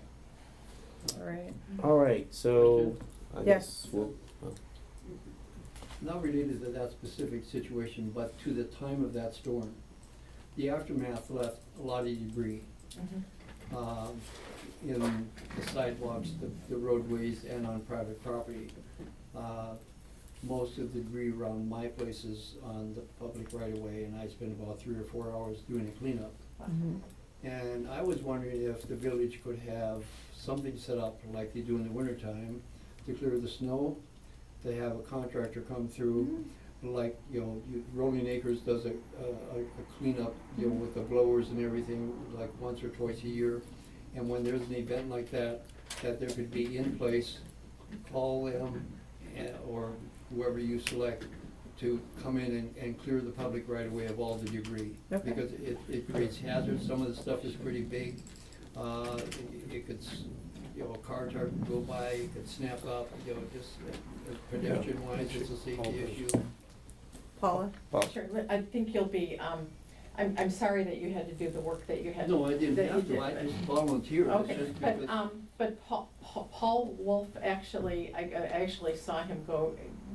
All right. All right, so I Yeah. guess we'll. Not related to that specific situation, but to the time of that storm. The aftermath left a lot of debris Mhm. In the sidewalks, the roadways, and on private property. Most of the debris around my place is on the public right of way, and I spent about 3 or 4 hours doing a cleanup. Mhm. And I was wondering if the village could have something set up like they do in the wintertime to clear the snow, to have a contractor come through, like, Rolling Acres does a cleanup, with the blowers and everything, like once or twice a year. And when there's an event like that there could be in place, call them, or whoever you select, to come in and clear the public right away of all the debris. Okay. Because it creates hazards, some of the stuff is pretty big. It could, a car truck could go by, it could snap up, just pedestrian wise, it's a safety issue. Paula? Sure, I think you'll be, I'm sorry that you had to do the work that you had. No, I didn't that you have to, did, I but- just volunteered, it's Okay, just because. but Paul Wolf actually, I actually saw him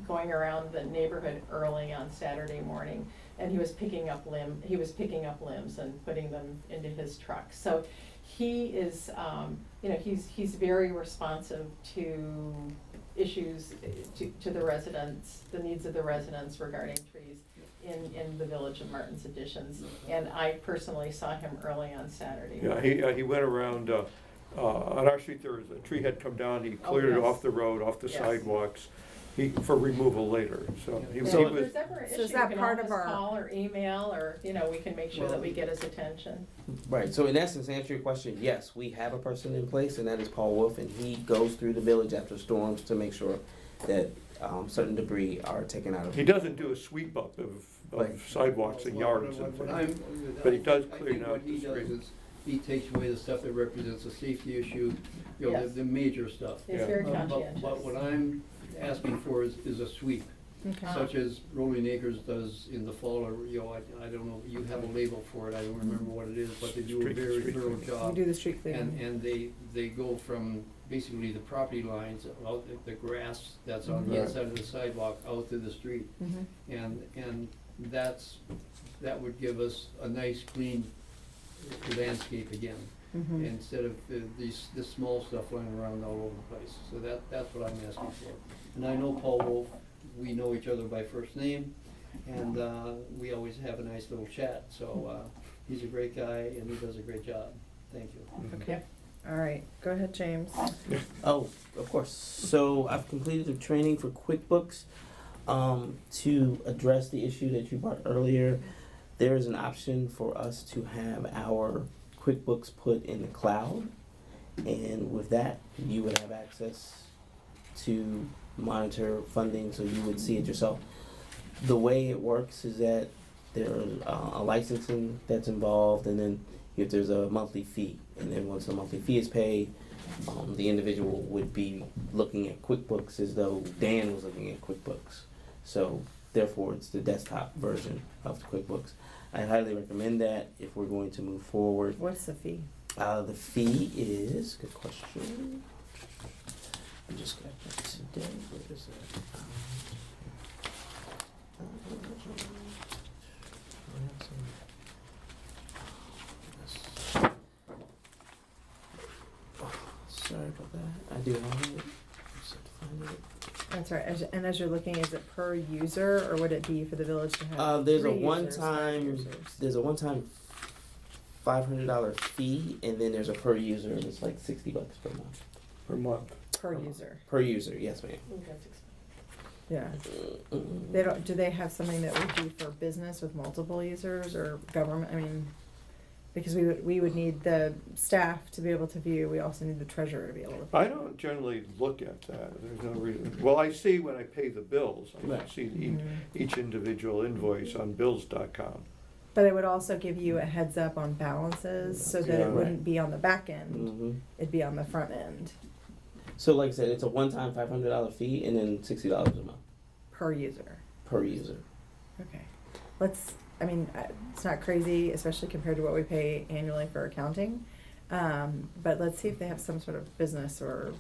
going around the neighborhood early on Saturday morning, and he was picking up limbs and putting them into his truck. So he is, he's very responsive to issues, to the residents, the needs of the residents regarding trees in the Village of Martin's Additions. And I personally saw him early on Saturday. Yeah, he went around, on our street, there was a tree had come down, he cleared it yes. off the road, off the Yes. sidewalks, for removal later, so he So if was. there's ever an So issue, is you that can part of always our- call or email, or, we can make sure that we get his attention. Right, so in essence, to answer your question, yes, we have a person in place, and that is Paul Wolf, and he goes through the village after storms to make sure that certain debris are taken out of. He doesn't do a sweep up Right. of sidewalks and yards and What things, I'm- but he does I clean think out what the he does street. is, he takes away the stuff that represents a safety issue, Yes. the major stuff. He's Yeah. very But conscientious. what I'm asking for is a sweep, Okay. such as Rolling Acres does in the fall, or, I don't know, you have a label for it, I don't remember what it is, but they do a Street- very street thorough cleaning. job. We do the street cleaning. And they go from basically the property lines, out the grass that's on the Right. inside of the sidewalk, out to the street. Mhm. And that would give us a nice clean landscape again, Mhm. instead of this small stuff lying around all over the place. So that's what I'm asking for. And I know Paul Wolf, we know each other by first name, and we always have a nice little chat. So he's a great guy and he does a great job. Thank you. Okay, all right, go ahead, James. Oh, of course. So I've completed the training for QuickBooks to address the issue that you brought earlier. There is an option for us to have our QuickBooks put in the cloud, and with that, you would have access to monitor funding, so you would see it yourself. The way it works is that there's a licensing that's involved, and then if there's a monthly fee, and then once the monthly fee is paid, the individual would be looking at QuickBooks as though Dan was looking at QuickBooks. So therefore, it's the desktop version of the QuickBooks. I highly recommend that if we're going to move forward. What's the fee? The fee is, good question. I just got that today. Where is it? Sorry about that. I do have it. Just have to find it. That's right, as you're looking, is it per user, or would it be for the village to have There's a 3 users, 5 one-time, users? there's a one-time $500 fee, and then there's a per user, and it's like $60 per month. Per month. Per user, Per user, yes, ma'am. Ooh, that's expensive. yeah. They don't, do they have something that would be for business with multiple users, or government, I mean, because we would need the staff to be able to view, we also need the treasurer to be able to. I don't generally look at that, there's no reason, well, I see when I pay the bills, I Right. see Mhm. each individual invoice on bills.com. But it would also give you a heads up on balances, so that Yeah. it wouldn't be on the back end, Mm-hmm. it'd be on the front end, So like I said, it's a one-time $500 fee, and then $60 a month per user. per user. Okay, it's not crazy, especially compared to what we pay annually for accounting. But let's see if they have some sort of business or,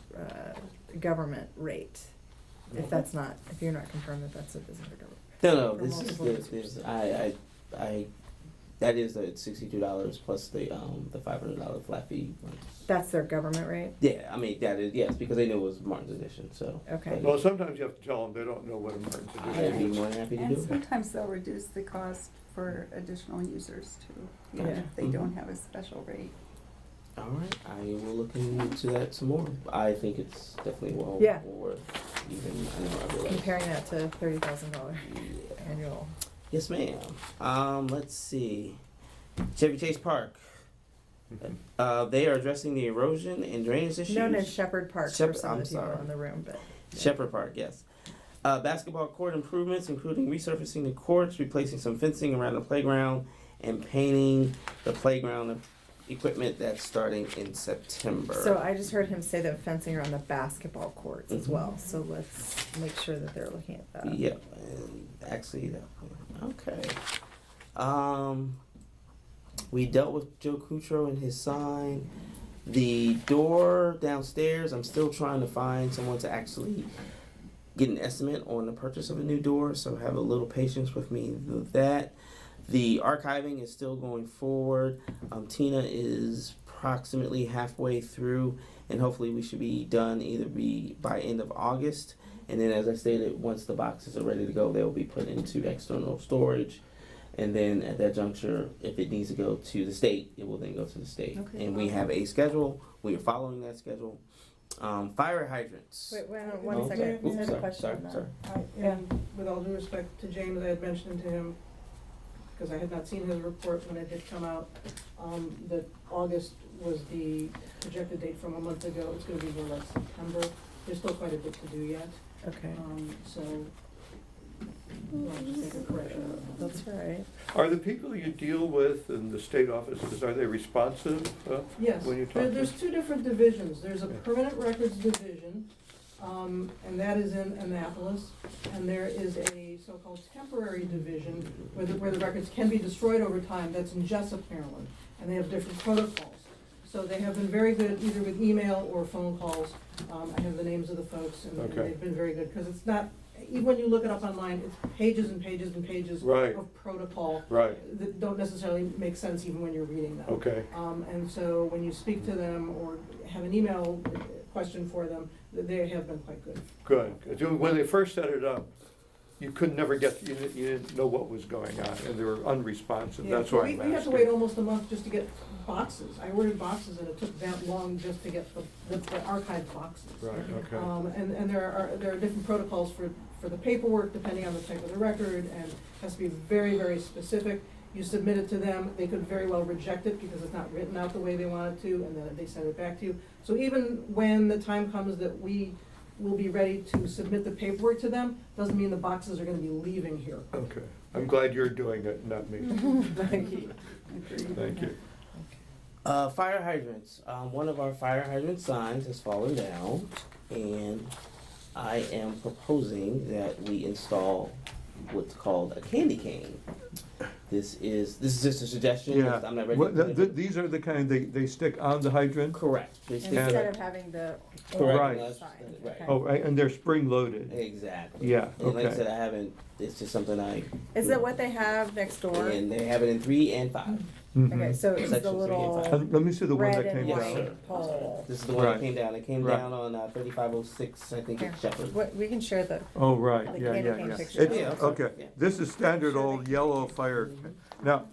government rate. If you're not confirmed that that's a business or government. No, For this is multiple this. users. I That is $62 plus the $500 flat fee. That's their government rate? Yeah, I mean that is yes because they knew it was Martin's edition. So Okay. Well, sometimes you have to tell them they don't know what a Martin's I'd edition be is. more than happy to And do it. sometimes they'll reduce the cost for additional users too, even Yeah. if they don't have a special rate. All right, I will look into that some more. I think it's definitely well Yeah. worth even. I know I realize. Comparing that to $30,000 Yeah. annual. Yes, ma'am. Let's see. Chevy Chase Park. They are addressing the erosion and drainage issues. Known as Shepherd Park for Shepherd- some I'm of the people sorry. in the room, but. Shepherd Park, yes. Basketball court improvements, including resurfacing the courts, replacing some fencing around the playground, and painting the playground equipment. That's starting in September. So I just heard him say that fencing around the basketball courts as Mhm. well, so let's make sure that they're looking at that. Yep, and actually, okay. We dealt with Joe Cutro and his sign. The door downstairs, I'm still trying to find someone to actually get an estimate on the purchase of a new door, so have a little patience with me with that. The archiving is still going forward. Tina is approximately halfway through, and hopefully we should be done either by end of August. And then, as I stated, once the boxes are ready to go, they'll be put into external storage. And then at that juncture, if it needs to go to the state, it will then go to the state. Okay. And we have a schedule. We are following that schedule. Fire hydrants. Wait, Oh, one second, okay. you Oops, had a sorry, question sorry, on that. sorry. And with all due respect to James, I had mentioned to him, because I had not seen his report when it had come out, that August was the projected date from a month ago. It's gonna be more like September. There's still quite a bit to do yet, Okay, so, I'll just make a correction. that's all right. Are the people you deal with in the state offices, are they responsive Yes, when you talk there, to them? there's two different divisions. There's a Yeah. permanent records division, and that is in Annapolis. And there is a so-called temporary division where the records can be destroyed over time. That's in Jessup, Maryland. And they have different protocols. So they have been very good either with email or phone calls. I have the names of the folks and Okay. they've been very good. Because it's not, even when you look it up online, it's pages and pages and pages Right. of protocol Right, that don't necessarily make sense even when you're reading them. okay, And so when you speak to them or have an email question for them, they have been quite good. good. 'Cause when they first set it up, you could never you didn't know what was going on, and they were unresponsive, Yeah, that's so why I'm we had to asking. wait almost a month just to get boxes. I ordered boxes and it took that long just to get the archived boxes. Right, okay. And there are different protocols for the paperwork depending on the type of the record, and it has to be very, very specific. You submit it to them, they could very well reject it because it's not written out the way they want it to, and then they send it back to you. So even when the time comes that we will be ready to submit the paperwork to them, doesn't mean the boxes are gonna be leaving here. Okay, I'm glad you're doing it, not me. Thank you. Thank you. Fire hydrants. One of our fire hydrant signs has fallen down, and I am proposing that we install what's called a candy cane. This is just a suggestion. Yeah. I'm not ready. What- to These are the kind they stick on the hydrant? Correct. They stick Yeah. Instead of having the Correct. orange Right. sign. Right. Okay. Oh, right, and they're spring-loaded? Exactly. Yeah, And like I okay. said, I haven't. It's just something I. Is that what they have next door? And they have it in 3 and 5. Mhm. Okay, so it's the Section little 385. Let me see the one red that and came Yes, down. sir. white pole. This is the one Right. that came down. It came Right. down on 3506, I think, Here. at Shepherd. What, we can share the, Oh, right, The yeah, candy yeah, cane yeah. picture. It's- Yeah, I'm sorry. Okay, Yeah. this is standard old yellow fire. Now,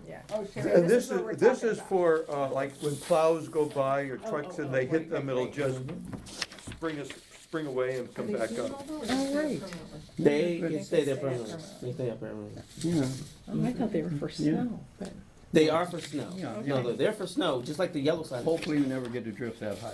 yeah. Oh, Sherry, and this this is what is, we're this talking is about. for, like, when plows go by or trucks and they hit right, them, right, it'll right. just spring away and come back up. Oh, right. They They can stay there stay permanently. permanently. They stay there permanently. Yeah. Oh, I thought they were for snow, but. They are for snow. Yeah, No, yeah. they're for snow, just like the yellow sign. Hopefully you never get to drift that high.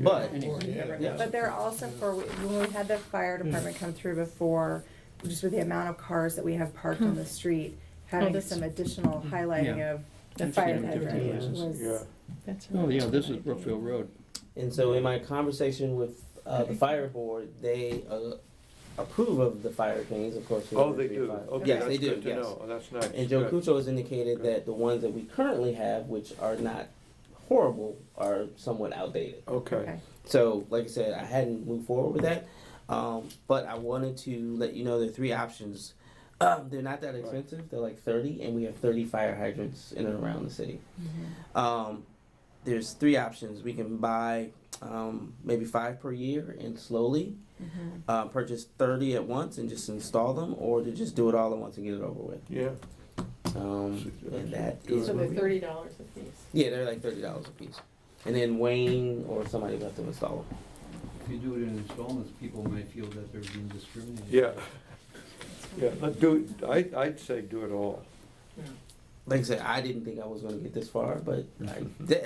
But Anyway. But they're also for, when we had the fire department come through before, just with the amount of cars that we have parked on the street, having that's- some additional highlighting Yeah. of the That's fire getting hydrant different, was. Yeah. That's Oh, really yeah, this is good idea. Brookfield Road. And so in my conversation with the fire board, they approve of the fire canes, of course. Oh, they do, okay, Yes, that's they do, good to yes. know, oh, that's nice. And Joe Good. Cuccio has indicated that the ones that we currently have, which are not horrible, are somewhat outdated. Okay, So, like I said, I hadn't moved forward with that, but I wanted to let you know there are 3 options. They're not that expensive. They're like 30, and we have 30 fire hydrants in and around the city. There's 3 options. We can buy maybe 5 per year and slowly purchase 30 at once and just install them, or to just do it all at once and get it over with. Yeah. And that is So where they're we- $30 a piece. Yeah, they're like $30 a piece. And then Wayne or somebody will have to install them. If you do it in installments, people might feel that they're being discriminated. Yeah. Yeah, I'd say do it all. Like I said, I didn't think I was going to get this far, but I did.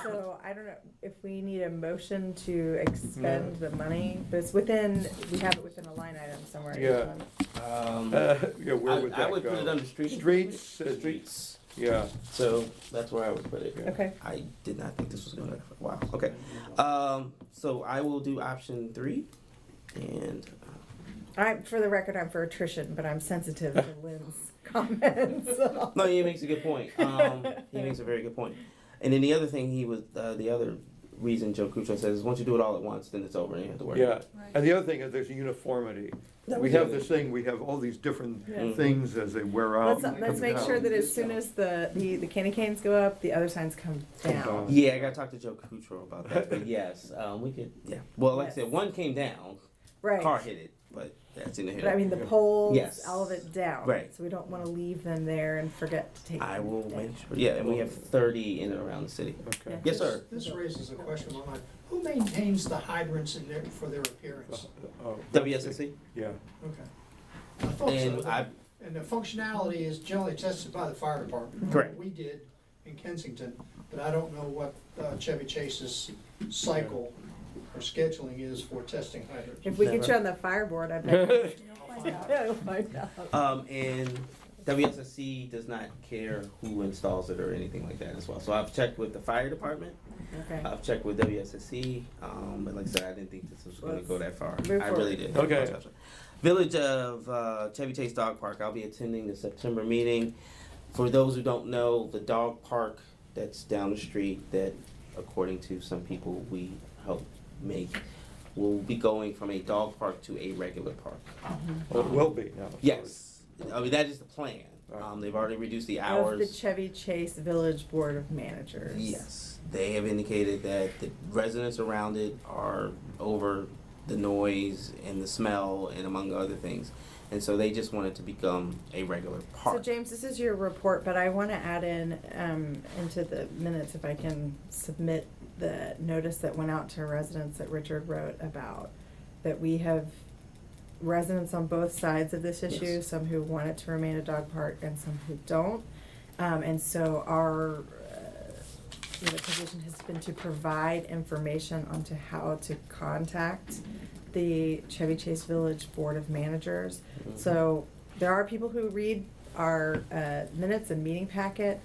So I don't know if we need a motion to expend the money, but it's within, we have it within a line item somewhere. Yeah. Yeah, where would that go? I would put it under streets. Streets. Streets. Yeah. So that's where I would put it. Okay. I did not think this was going to. Wow. Okay. So I will do option 3, and For the record, I'm for attrition, but I'm sensitive to Lynn's comments. So. no, he makes a good point. He makes a very good point. And then the other thing the other reason Joe Crucio says is once you do it all at once, then it's over and you have to worry. Yeah, and the other thing is there's a uniformity. We have this thing, we have all these different things as they wear out. Let's make sure that as soon as the candy canes go up, the other signs come down. Yeah, I gotta talk to Joe Crucio about that. But yes, we could. Yeah. Well, like I said, one came down. Right. Car hit it, but that's in the head. But I mean the poles, Yes. all of it down. Right. So we don't want to leave them there and forget to take I them will down. make sure. Yeah, and we have 30 in and around the city. Okay. Yes, sir. This raises a question in my mind. Who maintains the hydrants in there for their appearance? Oh, WSSC. Yeah. Okay. I thought And so. I. And the functionality is generally tested by the fire department. Correct. We did in Kensington, but I don't know what Chevy Chase's cycle or scheduling is for testing hydrants. If we get you on the fire board, I bet. I'll find out. Yeah, you'll find out. And WSSC does not care who installs it or anything like that as well. So I've checked with the fire department. Okay. I've checked with WSSC. But like I said, I didn't think this was going to go that far. Move I really forward. did. Okay. Village of Chevy Chase Dog Park. I'll be attending the September meeting. For those who don't know, the dog park that's down the street that, according to some people, we help make, will be going from a dog park to a regular park. Oh, it will be now. Yes, I mean that is the plan. They've already reduced the hours. Of the Chevy Chase Village Board of Managers. Yes, they have indicated that the residents around it are over the noise and the smell and among other things. And so they just want it to become a regular park. So James, this is your report, but I want to add in into the minutes if I can submit the notice that went out to residents that Richard wrote about, that we have residents on both sides of this issue, Yes. some who want it to remain a dog park and some who don't. And so our position has been to provide information onto how to contact the Chevy Chase Village Board of Managers. Mhm. So there are people who read our minutes and meeting packet.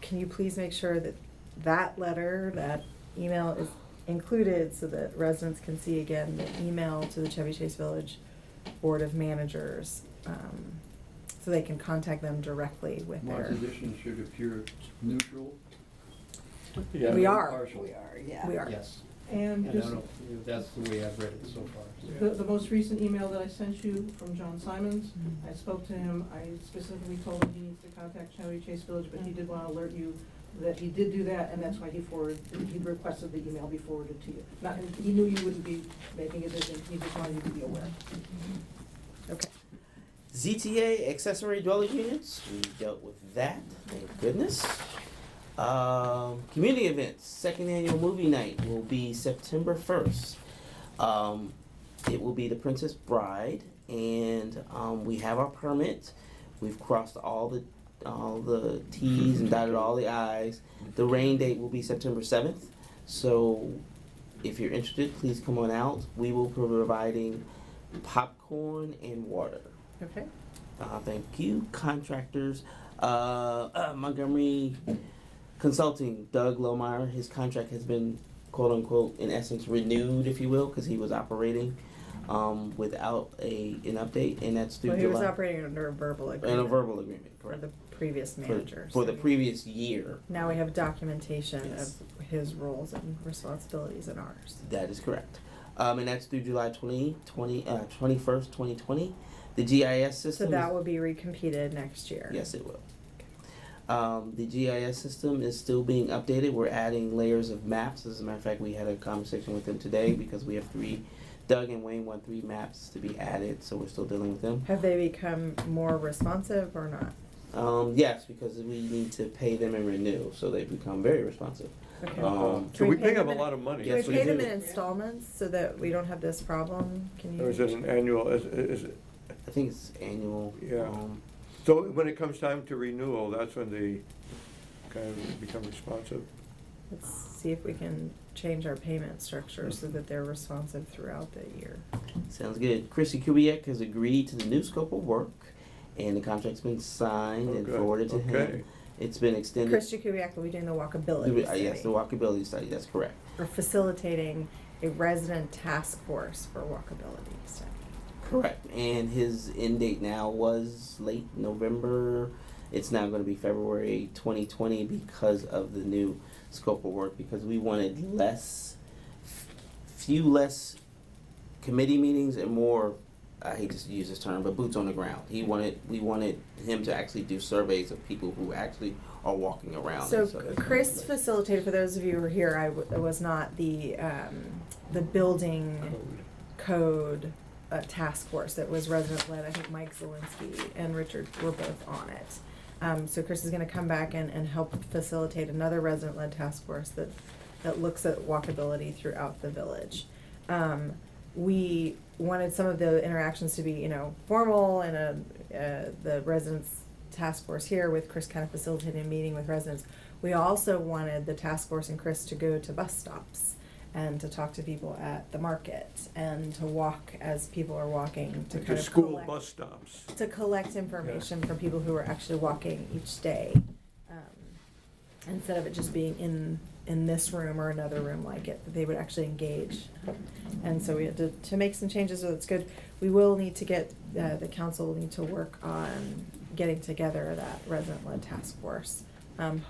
Can you please make sure that that letter, that email is included so that residents can see again the email to the Chevy Chase Village Board of Managers, so they can contact them directly with My their. position should appear neutral. Yeah. We are. Partial. We are, yeah. We are. Yes, And and I just don't know if that's the way I've read it so far. the most recent email that I sent you from John Simons, Mhm. I spoke to him, I specifically told him he needs to contact Chevy Chase Village, but he did want to alert you that he did do that, and that's why he requested the email be forwarded to you. Not, he knew you wouldn't be making a decision, he just wanted you to be aware. Okay. ZTA accessory dwelling units. We dealt with that. Thank goodness. Community events. Second annual movie night will be September 1st. It will be The Princess Bride, and we have our permit. We've crossed all the T's and dotted all the I's. The rain date will be September 7th. So if you're interested, please come on out. We will be providing popcorn and water. Okay. Thank you. Contractors, Montgomery Consulting, Doug Lohmeyer, his contract has been, quote unquote, in essence, renewed, if you will, because he was operating without an update, and that's through Well, he July. was operating under a verbal agreement. And a verbal agreement, For correct. the previous manager. For the So previous year. now we have documentation Yes. of his roles and responsibilities and ours. That is correct. And that's through July 21st, 2020. The GIS So system. that will be recompeted next year. Yes, it will. The GIS system is still being updated. We're adding layers of maps. As a matter of fact, we had a conversation with them today because we have Doug and Wayne want 3 maps to be added, so we're still dealing with them. Have they become more responsive or not? Yes, because we need to pay them and renew, so they've become very responsive. Okay. Um, Can So we pay them them a in- lot of money. Can we Yes, we pay them do. in installments so that we don't have this problem? Can you? Or is it an annual, is it, I think it's annual. Yeah. so when it comes time to renewal, that's when they kind of become responsive? Let's see if we can change our payment structure so that they're responsive throughout the year. Sounds good. Chrissy Kubiak has agreed to the new scope of work, and the contract's been signed and Okay, forwarded to okay. him. It's been extended. Chris Jakubiak will be doing the walkability study. Yes, the walkability study, that's correct. We're facilitating a resident task force for walkability study. Correct. And his end date now was late November. It's now going to be February 2020 because of the new scope of work, because we wanted few less committee meetings and more, I hate to use this term, but boots on the ground. We wanted him to actually do surveys of people who actually are walking around. So and that's Chris great. facilitated, for those of you who were here, I was not the building code task force. It was resident led. I think Mike Zielinski and Richard were both on it. So Chris is gonna come back and help facilitate another resident led task force that looks at walkability throughout the village. We wanted some of the interactions to be, formal and the residents task force here with Chris kind of facilitating a meeting with residents. We also wanted the task force and Chris to go to bus stops and to talk to people at the market and to walk as people are walking to kind To of school collect, bus stops. to collect information from people who are actually walking each day, instead of it just being in this room or another room like it, that they would actually engage. And so we had to make some changes, so it's good. We will need to get, the council will need to work on getting together that resident-led task force.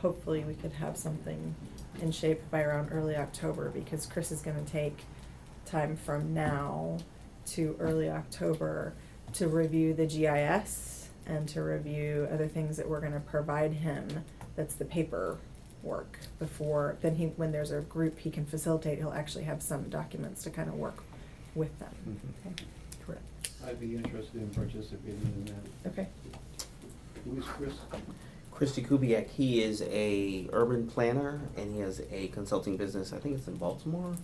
Hopefully we could have something in shape by around early October, because Chris is gonna take time from now to early October to review the GIS and to review other things that we're gonna provide him, that's the paper work before, then when there's a group he can facilitate, he'll actually have some documents to kind of work with them. Mhm. Okay, correct. I'd be interested in participating in that. Okay. Who is Chris? Christy Kubiak, he is a urban planner and he has a consulting business. I think it's in Baltimore.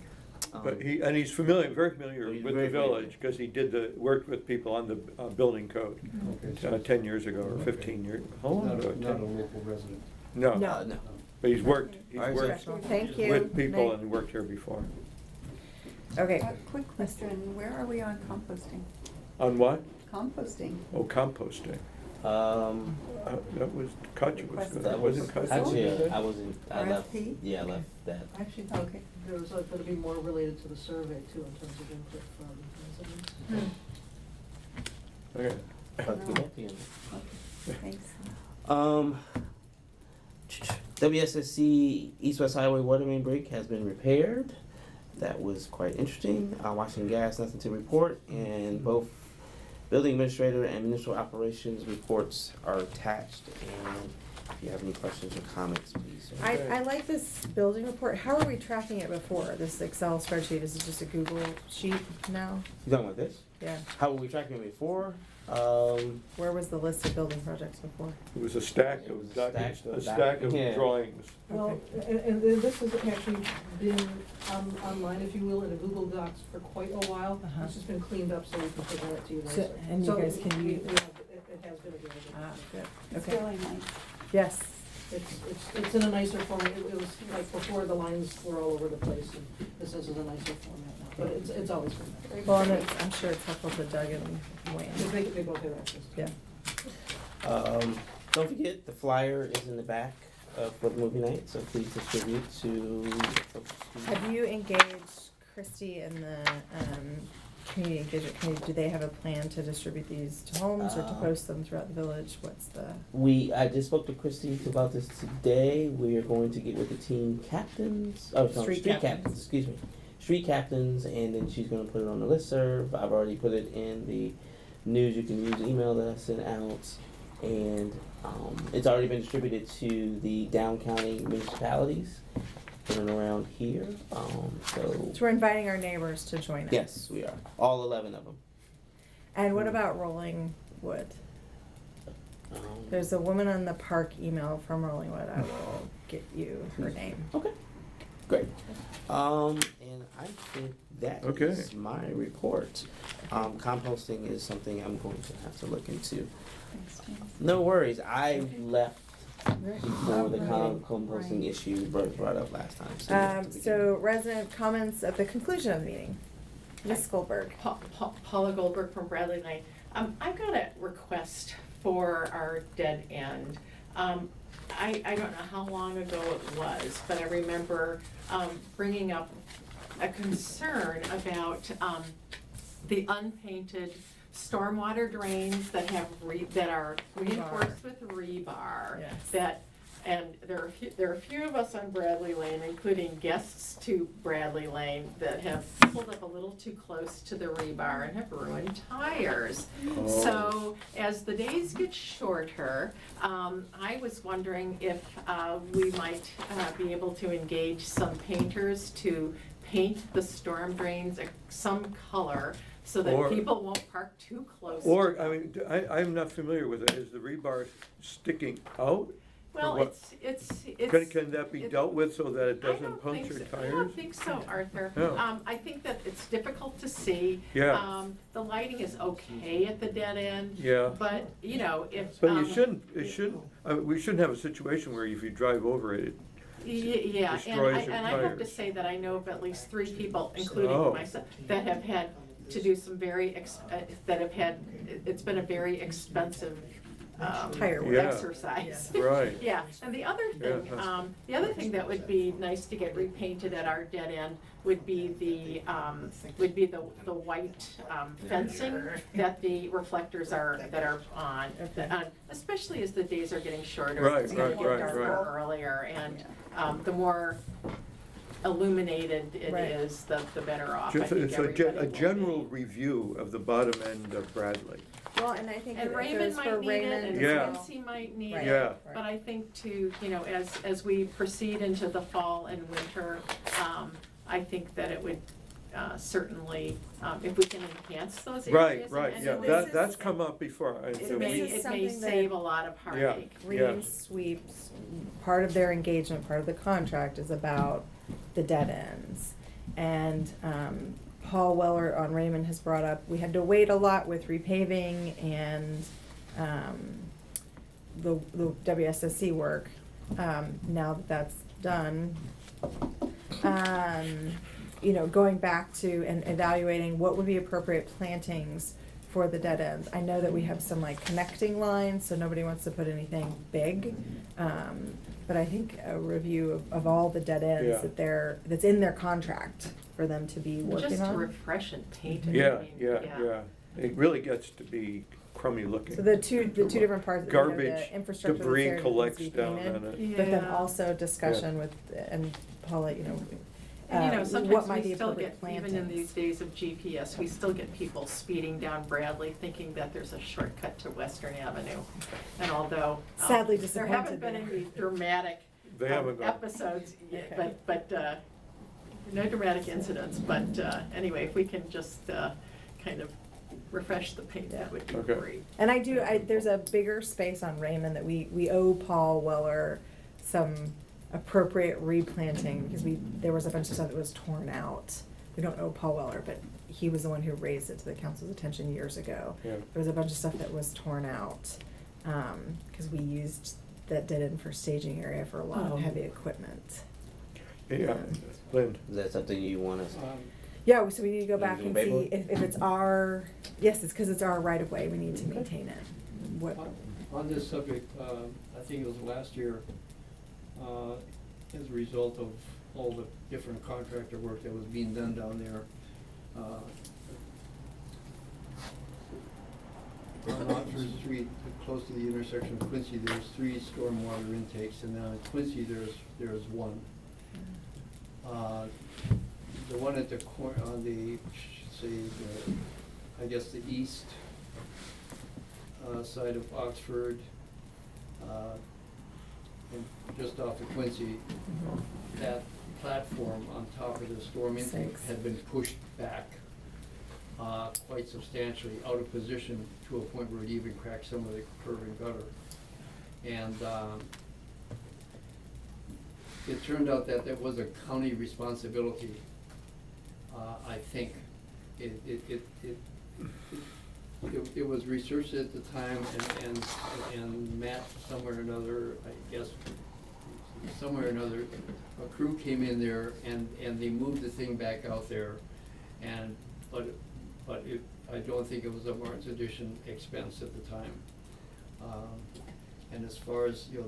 But he's familiar, very familiar He's with very the village, because he worked with people on the building code Okay, 10 years ago or 15 years. How long ago? Not a local resident. No, No. but he's worked Alright, Professional. Thank you. with people Night. and worked here before. Okay. A quick question, where are we on composting? On what? Composting. Oh, composting. That was, Katja was, Requested. That was wasn't Katja? actually, I wasn't, I left, RFP? yeah, I left that. Actually, Okay. there was going to be more related to the survey too, in terms of input from residents. Okay. But good luck to you. Okay, thanks. WSSC East-West Highway water main break has been repaired. That was quite interesting. Washington Gas, nothing to report, and both building administrator and municipal operations reports are attached. And if you have any questions or comments, please. I like this building report. How were we tracking it before? This Excel spreadsheet, is it just a Google sheet now? You talking about this? Yeah. How were we tracking it before? Where was the list of building projects before? It was a stack It was of a documents, stack a of stack of yeah. drawings. Well, and this has actually been online, if you will, in a Google Docs for quite a while. Uh-huh. It's just been cleaned up so we can present it to you So- nicer. and you So guys can we- use- we have- it has been available. Ah, good. It's Okay. really nice. Yes. It's in a nicer format. It was like before, the lines were all over the place, and this is in a nicer format now, but it's always been there. Well, and I'm sure it's helpful to Doug and Wayne. They both have access to it. Yeah. Don't forget, the flyer is in the back for the movie night, so please distribute to folks who- Have you engaged Christie and the community engagement committee? Do they have a plan to distribute these to homes or to post them throughout the village? What's the? I just spoke to Christy about this today. We are going to get with the team captains, Street captains. excuse me. Street captains, and then she's gonna put it on the listserv. I've already put it in the news you can use, email that I sent out, and it's already been distributed to the down county municipalities in and around here. So we're inviting our neighbors to join us. Yes, we are. All 11 of them. And what about Rolling Wood? There's a woman on the park email from Rolling Wood. I will get you her name. Okay, great. And I think that Okay. is my report. Composting is something I'm going to have to look into. Thanks, James. No worries. I left Right. before the Right. composting Right. issue brought up last time. So, you have to So resident comments at the conclusion of the meeting. Ms. Goldberg. Paula Goldberg from Bradley Lane. I've got a request for our dead end. I don't know how long ago it was, but I remember bringing up a concern about the unpainted stormwater drains that have that are reinforced with rebar. Yes. And there are a few of us on Bradley Lane, including guests to Bradley Lane, that have pulled up a little too close to the rebar and have ruined tires. Oh. So as the days get shorter, I was wondering if we might be able to engage some painters to paint the storm drains some color so that Or- people won't park too close. Or, to I mean, I'm not familiar with it. Is the rebar sticking out? Well, what- it's. Can that be it- dealt with so that it I doesn't don't think puncture so. I tires? don't think so, Arthur. No. I think that it's difficult to see. Yeah. The lighting is okay at the dead end. Yeah. But, you know, if. But it shouldn't, we shouldn't have a situation where if you drive over it, Yeah, destroys your and I have to tires. say that I know of at least 3 people, including Oh. myself, that have had to do some that have had, it's been a very expensive Tire work. Yeah. exercise. Right. Yeah, and the other thing, Yeah. the other thing that would be nice to get repainted at our dead end would be the white fencing that the reflectors are on, especially as the days are getting shorter. Right, It's gonna right, get right, darker right. earlier, and the more illuminated it Right. is, the better off I just, think it's everybody a will general be. review of the bottom end of Bradley. Well, and I think And it Raymond goes for might need it, Raymond and as Yeah. well. Quincy might need Right. it. Yeah. But I think to, you know, as we proceed into the fall and winter, I think that it would certainly, if we can enhance those areas. Right, and yeah, this is- that's come up before. It this may, is it may something that- save a lot of heartache. Green Sweeps, part of their engagement, part of the contract is about the dead ends. And Paul Weller on Raymond has brought up, we had to wait a lot with repaving and the WSSC work. Now that that's done, you know, going back to and evaluating what would be appropriate plantings for the dead ends. I know that we have some like connecting lines, so nobody wants to put anything big. But I think a review of all the dead ends Yeah. that's in their contract for them to be working Just to on. refresh and paint it. Yeah, I mean, yeah. It really gets to be crummy looking. So the two different parts, you know, Garbage, the infrastructure that's debris there that needs collects to be down painted, on it. but then Yeah. also discussion with, and Paula, you know, And you know, what sometimes might we be still appropriate get, even in plantings. these days of GPS, we still get people speeding down Bradley thinking that there's a shortcut to Western Avenue. And although, Sadly there disappointed haven't been there. any dramatic They haven't gone. episodes yet, Okay. but no dramatic incidents, but anyway, if we can just kind of refresh the paint, that would be Okay. great. And there's a bigger space on Raymond that we owe Paul Weller some appropriate replanting, because there was a bunch of stuff that was torn out. We don't owe Paul Weller, but he was the one who raised it to the council's attention years ago. Yeah. There was a bunch of stuff that was torn out, because we used that dead end for staging area for a lot of heavy equipment. Yeah, Lynn. Is that something you want us? Yeah, so we need to go back Using and see paper? if it's our, yes, it's because it's our right of way, we need to maintain it. What, On this subject, I think it was last year, as a result of all the different contractor work that was being done down there, on Oxford Street, close to the intersection of Quincy, there's 3 stormwater intakes, and now at Quincy, there's 1. The one at the on the, say, I guess the east side of Oxford, and just off of Quincy, that platform on top of the storm intake Six. had been pushed back quite substantially, out of position to a point where it even cracked some of the curb and gutter. And it turned out that that was a county responsibility. I think it was researched at the time, and Matt, somewhere or another, I guess, somewhere or another, a crew came in there and they moved the thing back out there, but I don't think it was a Martin's Edition expense at the time. And as far as, you know,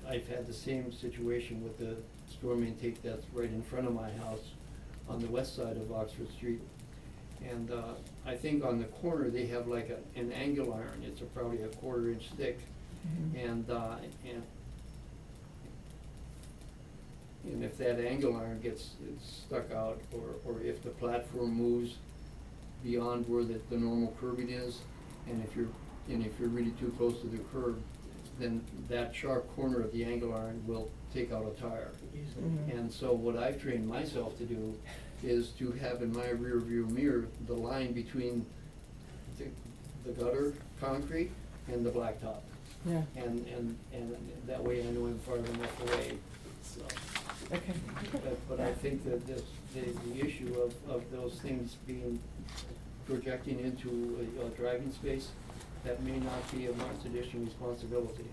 I've had the same situation with the storm intake that's right in front of my house on the west side of Oxford Street. And I think on the corner, they have like an angle iron. It's probably a 1/4 inch thick. And if that angle iron gets stuck out, or if the platform moves beyond where the normal curbing is, and if you're really too close to the curb, then that sharp corner of the angle iron will take out a tire. And so what I've trained myself to do is to have in my rear view mirror the line between the gutter concrete and the blacktop. Yeah. And that way I know I'm far enough away, so. Okay. But I think that the issue of those things projecting into a driving space, that may not be a Martin's Edition responsibility.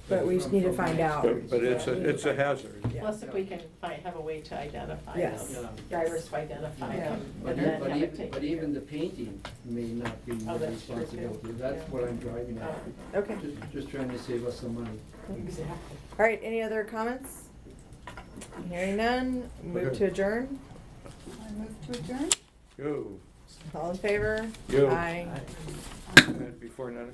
But we just need to find out. But it's a hazard. Yeah. Plus, if we can have a way to identify them, Yes. Yeah. drivers to identify Yeah. them, But and then have it even, taken but care even of. the painting may not be Oh, your that's true, too. responsibility. That's Yeah. what I'm driving at. Oh. Okay. Just trying to save us some money. Exactly. All right, any other comments? Hearing none, move Okay. to adjourn. I move to adjourn. Go. All in favor? Yo. Aye. And before 9 o'clock.